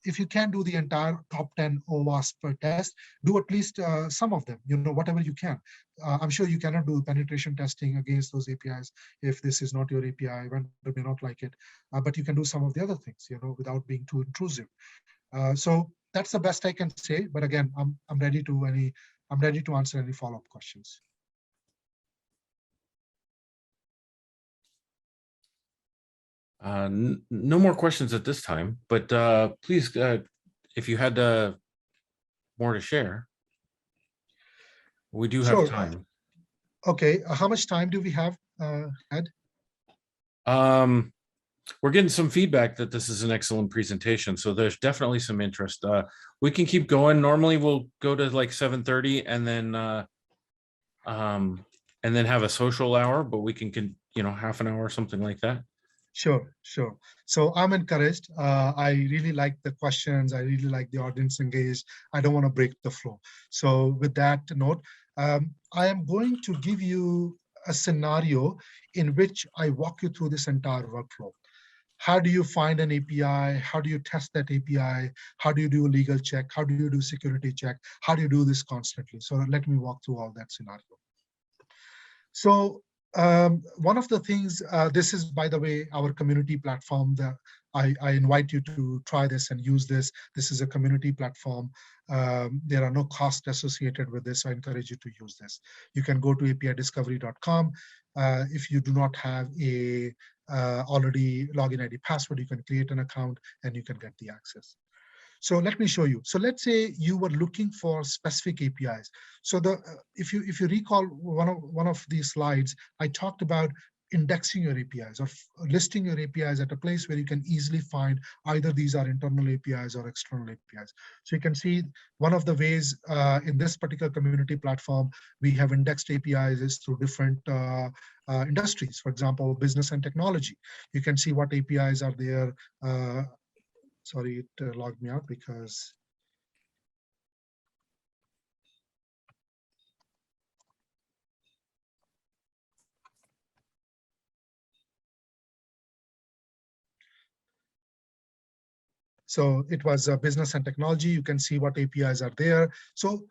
If you can't do the entire top 10 OWASP test, do at least some of them. Whatever you can. I'm sure you cannot do penetration testing against those APIs if this is not your API. Vendor may not like it, but you can do some of the other things, without being too intrusive. So that's the best I can say. But again, I'm ready to answer any follow-up questions. No more questions at this time, but please, if you had more to share, we do have time. Okay, how much time do we have, Ed? We're getting some feedback that this is an excellent presentation, so there's definitely some interest. We can keep going. Normally we'll go to like 7:30 and then have a social hour, but we can half an hour or something like that. Sure, sure. So I'm encouraged. I really like the questions. I really like the audience engaged. I don't want to break the flow. So with that note, I am going to give you a scenario in which I walk you through this entire workflow. How do you find an API? How do you test that API? How do you do a legal check? How do you do security check? How do you do this constantly? So let me walk through all that scenario. So one of the things, this is, by the way, our community platform that I invite you to try this and use this. This is a community platform. There are no costs associated with this. So I encourage you to use this. You can go to apidiscovery.com. If you do not have a already login ID password, you can create an account and you can get the access. So let me show you. So let's say you were looking for specific APIs. So if you recall one of these slides, I talked about indexing your APIs or listing your APIs at a place where you can easily find either these are internal APIs or external APIs. So you can see one of the ways in this particular community platform, we have indexed APIs is through different industries. For example, business and technology. You can see what APIs are there. Sorry, it logged me out because so it was business and technology. You can see what APIs are there. So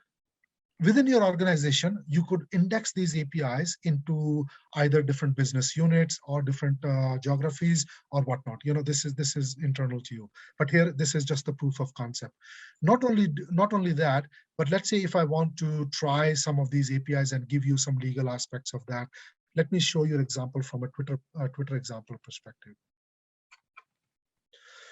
within your organization, you could index these APIs into either different business units or different geographies or whatnot. This is internal to you. But here, this is just the proof of concept. Not only that, but let's say if I want to try some of these APIs and give you some legal aspects of that, let me show you an example from a Twitter example perspective.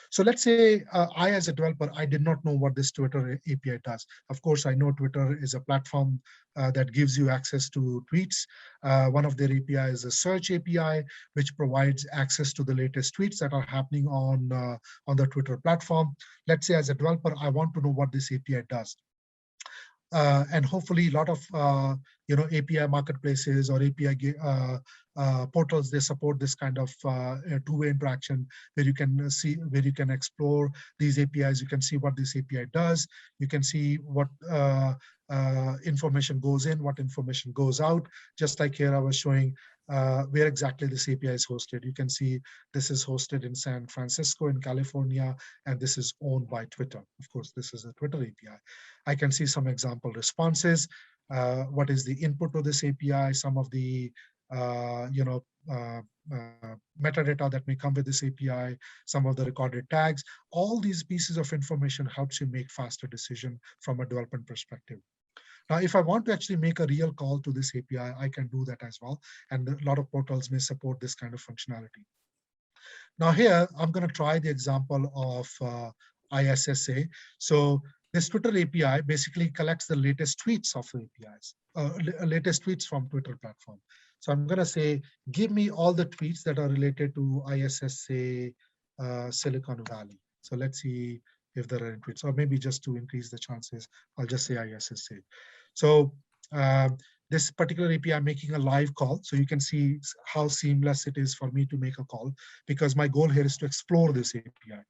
So let's say I, as a developer, I did not know what this Twitter API does. Of course, I know Twitter is a platform that gives you access to tweets. One of their API is a search API, which provides access to the latest tweets that are happening on the Twitter platform. Let's say as a developer, I want to know what this API does. And hopefully a lot of API marketplaces or API portals, they support this kind of two-way interaction where you can see, where you can explore these APIs. You can see what this API does. You can see what information goes in, what information goes out. Just like here, I was showing where exactly this API is hosted. You can see this is hosted in San Francisco in California, and this is owned by Twitter. Of course, this is a Twitter API. I can see some example responses. What is the input to this API? Some of the metadata that may come with this API, some of the recorded tags. All these pieces of information helps you make faster decision from a development perspective. Now, if I want to actually make a real call to this API, I can do that as well. And a lot of portals may support this kind of functionality. Now here, I'm going to try the example of ISSA. So this Twitter API basically collects the latest tweets of the APIs, latest tweets from Twitter platform. So I'm going to say, give me all the tweets that are related to ISSA Silicon Valley. So let's see if there are any tweets, or maybe just to increase the chances, I'll just say ISSA. So this particular API making a live call. So you can see how seamless it is for me to make a call, because my goal here is to explore this API.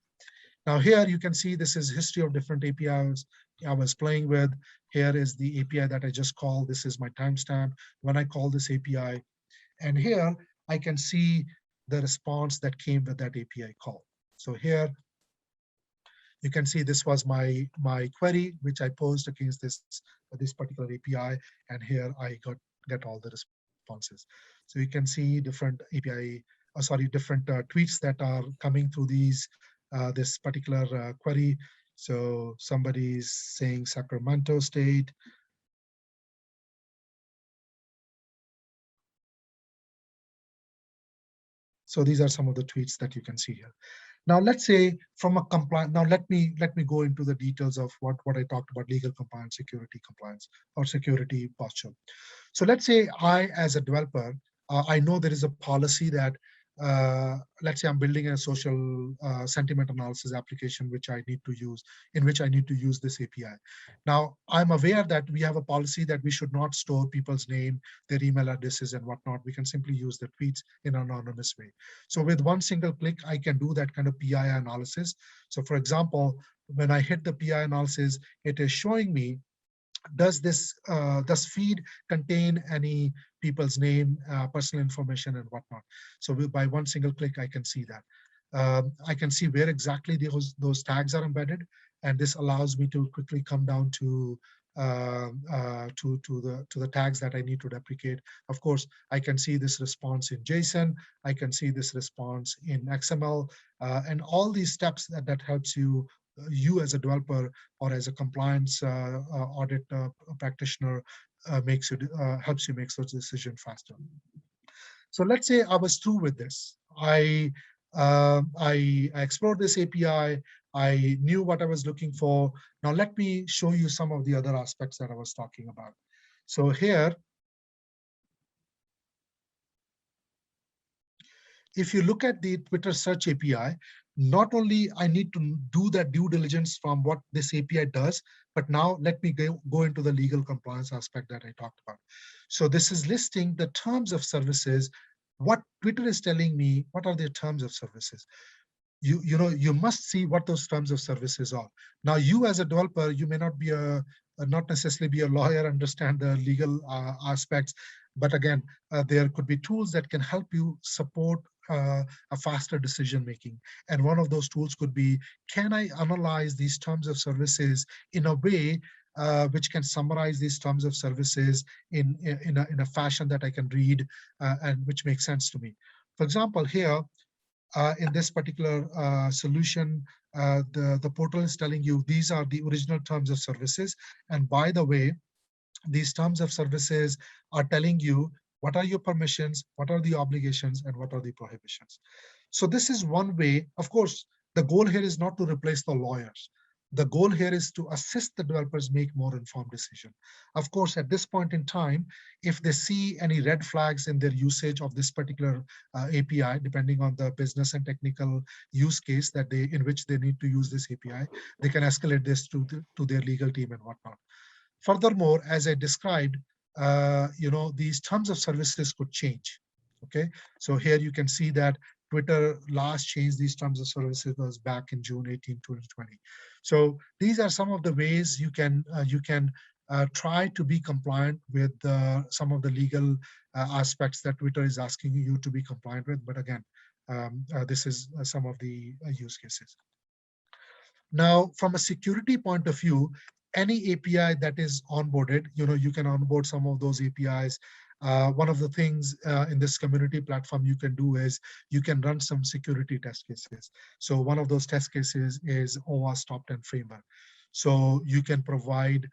Now here you can see this is history of different APIs I was playing with. Here is the API that I just called. This is my timestamp when I call this API. And here I can see the response that came with that API call. So here you can see this was my query, which I posed against this particular API. And here I get all the responses. So you can see different different tweets that are coming through this particular query. So somebody's saying Sacramento State. So these are some of the tweets that you can see here. Now let's say from a compliance, now let me go into the details of what I talked about: legal compliance, security compliance, or security posture. So let's say I, as a developer, I know there is a policy that let's say I'm building a social sentiment analysis application, which I need to use, in which I need to use this API. Now, I'm aware that we have a policy that we should not store people's name, their email addresses and whatnot. We can simply use the tweets in an anonymous way. So with one single click, I can do that kind of PI analysis. So for example, when I hit the PI analysis, it is showing me, does feed contain any people's name, personal information and whatnot. So by one single click, I can see that. I can see where exactly those tags are embedded, and this allows me to quickly come down to the tags that I need to deprecate. Of course, I can see this response in JSON. I can see this response in XML, and all these steps that helps you as a developer or as a compliance audit practitioner helps you make those decisions faster. So let's say I was through with this. I explored this API. I knew what I was looking for. Now let me show you some of the other aspects that I was talking about. So here, if you look at the Twitter search API, not only I need to do that due diligence from what this API does, but now let me go into the legal compliance aspect that I talked about. So this is listing the terms of services. What Twitter is telling me, what are their terms of services? You must see what those terms of services are. Now, you as a developer, you may not be not necessarily be a lawyer, understand the legal aspects, but again, there could be tools that can help you support a faster decision making. And one of those tools could be, can I analyze these terms of services in a way which can summarize these terms of services in a fashion that I can read and which makes sense to me. For example, here, in this particular solution, the portal is telling you these are the original terms of services. And by the way, these terms of services are telling you what are your permissions, what are the obligations, and what are the prohibitions. So this is one way. Of course, the goal here is not to replace the lawyers. The goal here is to assist the developers make more informed decision. Of course, at this point in time, if they see any red flags in their usage of this particular API, depending on the business and technical use case that in which they need to use this API, they can escalate this to their legal team and whatnot. Furthermore, as I described, these terms of services could change. Okay, so here you can see that Twitter last changed these terms of services was back in June 18, 2020. So these are some of the ways you can try to be compliant with some of the legal aspects that Twitter is asking you to be compliant with. But again, this is some of the use cases. Now, from a security point of view, any API that is onboarded, you can onboard some of those APIs. One of the things in this community platform you can do is you can run some security test cases. So one of those test cases is OWASP Top 10 framework. So you can provide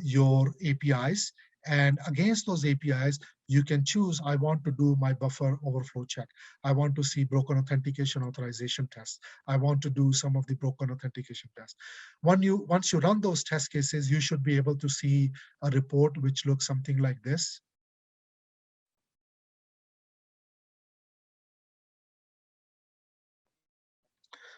your APIs, and against those APIs, you can choose, I want to do my buffer overflow check. I want to see broken authentication authorization tests. I want to do some of the broken authentication tests. Once you run those test cases, you should be able to see a report which looks something like this.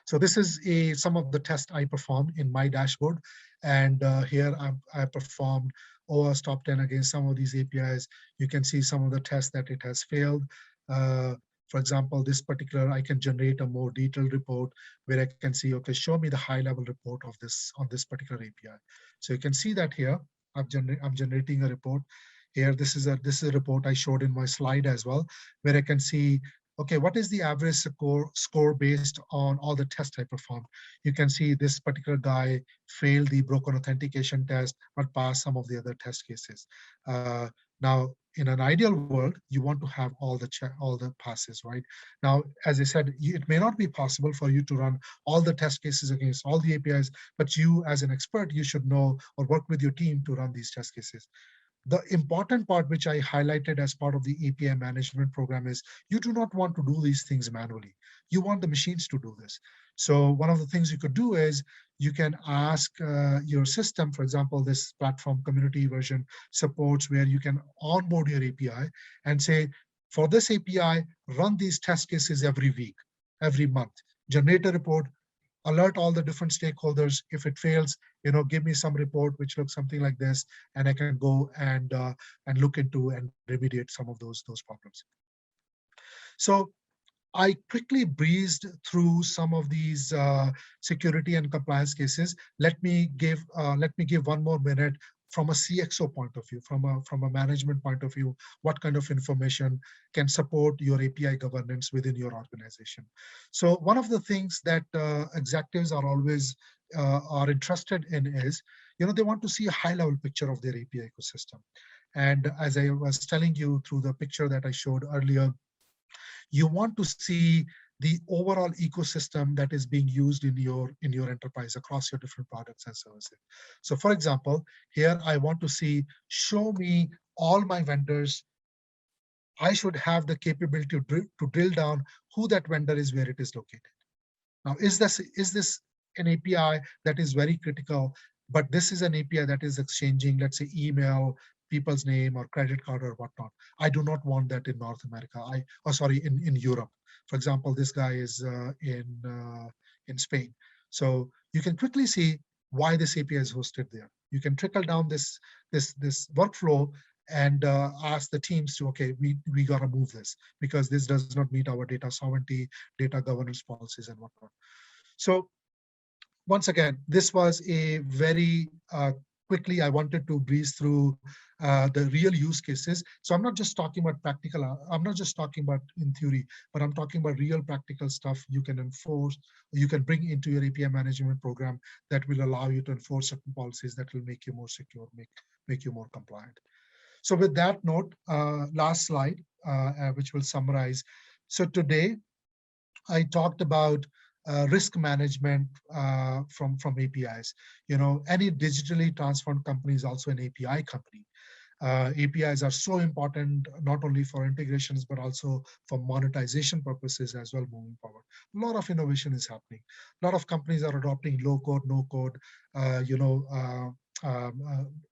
So this is some of the tests I performed in my dashboard. And here I performed OWASP Top 10 against some of these APIs. You can see some of the tests that it has failed. For example, this particular, I can generate a more detailed report where I can see, okay, show me the high level report of this on this particular API. So you can see that here, I'm generating a report. Here, this is a report I showed in my slide as well, where I can see, okay, what is the average score based on all the tests I performed? You can see this particular guy failed the broken authentication test, but passed some of the other test cases. Now, in an ideal world, you want to have all the passes, right? Now, as I said, it may not be possible for you to run all the test cases against all the APIs, but you as an expert, you should know or work with your team to run these test cases. The important part, which I highlighted as part of the API management program, is you do not want to do these things manually. You want the machines to do this. So one of the things you could do is you can ask your system, for example, this platform community version supports where you can onboard your API and say, For this API, run these test cases every week, every month, generate a report, alert all the different stakeholders. If it fails, give me some report which looks something like this, and I can go and look into and remediate some of those problems. So I quickly breezed through some of these security and compliance cases. Let me give 1 more minute from a CXO point of view, from a management point of view, what kind of information can support your API governance within your organization. So one of the things that executives are always are interested in is, they want to see a high-level picture of their API ecosystem. And as I was telling you through the picture that I showed earlier, you want to see the overall ecosystem that is being used in your enterprise across your different products and services. So for example, here I want to see, show me all my vendors. I should have the capability to drill down who that vendor is, where it is located. Now, is this an API that is very critical, but this is an API that is exchanging, let's say, email, people's name or credit card or whatnot. I do not want that in North America. In Europe. For example, this guy is in Spain. So you can quickly see why this API is hosted there. You can trickle down this workflow and ask the teams to, okay, we got to move this because this does not meet our data sovereignty, data governance policies and whatnot. So once again, this was a very quickly, I wanted to breeze through the real use cases. So I'm not just talking about practical, I'm not just talking about in theory, but I'm talking about real practical stuff you can enforce, you can bring into your API management program that will allow you to enforce certain policies that will make you more secure, make you more compliant. So with that note, last slide, which will summarize. So today, I talked about risk management from APIs. Any digitally transformed company is also an API company. APIs are so important, not only for integrations, but also for monetization purposes as well moving forward. A lot of innovation is happening. A lot of companies are adopting low code, no code,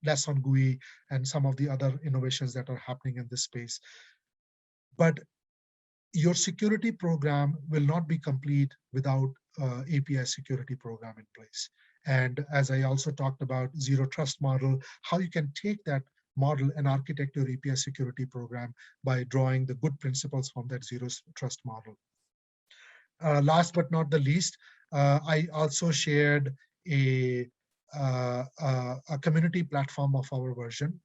less on GUI, and some of the other innovations that are happening in this space. But your security program will not be complete without API security program in place. And as I also talked about zero trust model, how you can take that model and architect your API security program by drawing the good principles from that zero trust model. Last but not the least, I also shared a community platform of our version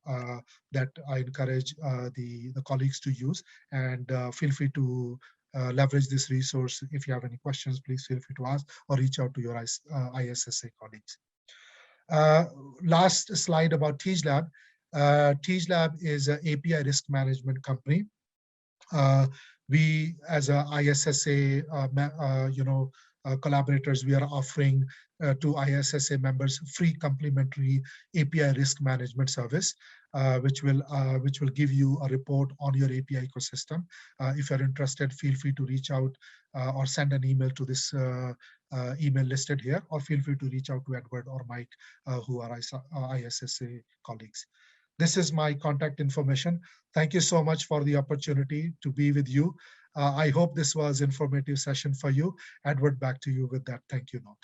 that I encourage the colleagues to use, and feel free to leverage this resource. If you have any questions, please feel free to ask or reach out to your ISSA colleagues. Last slide about TeageLab. TeageLab is an API risk management company. We, as a ISSA, collaborators, we are offering to ISSA members free complimentary API risk management service, which will give you a report on your API ecosystem. If you're interested, feel free to reach out or send an email to this email listed here, or feel free to reach out to Edward or Mike, who are ISSA colleagues. This is my contact information. Thank you so much for the opportunity to be with you. I hope this was an informative session for you. Edward, back to you with that. Thank you, Note.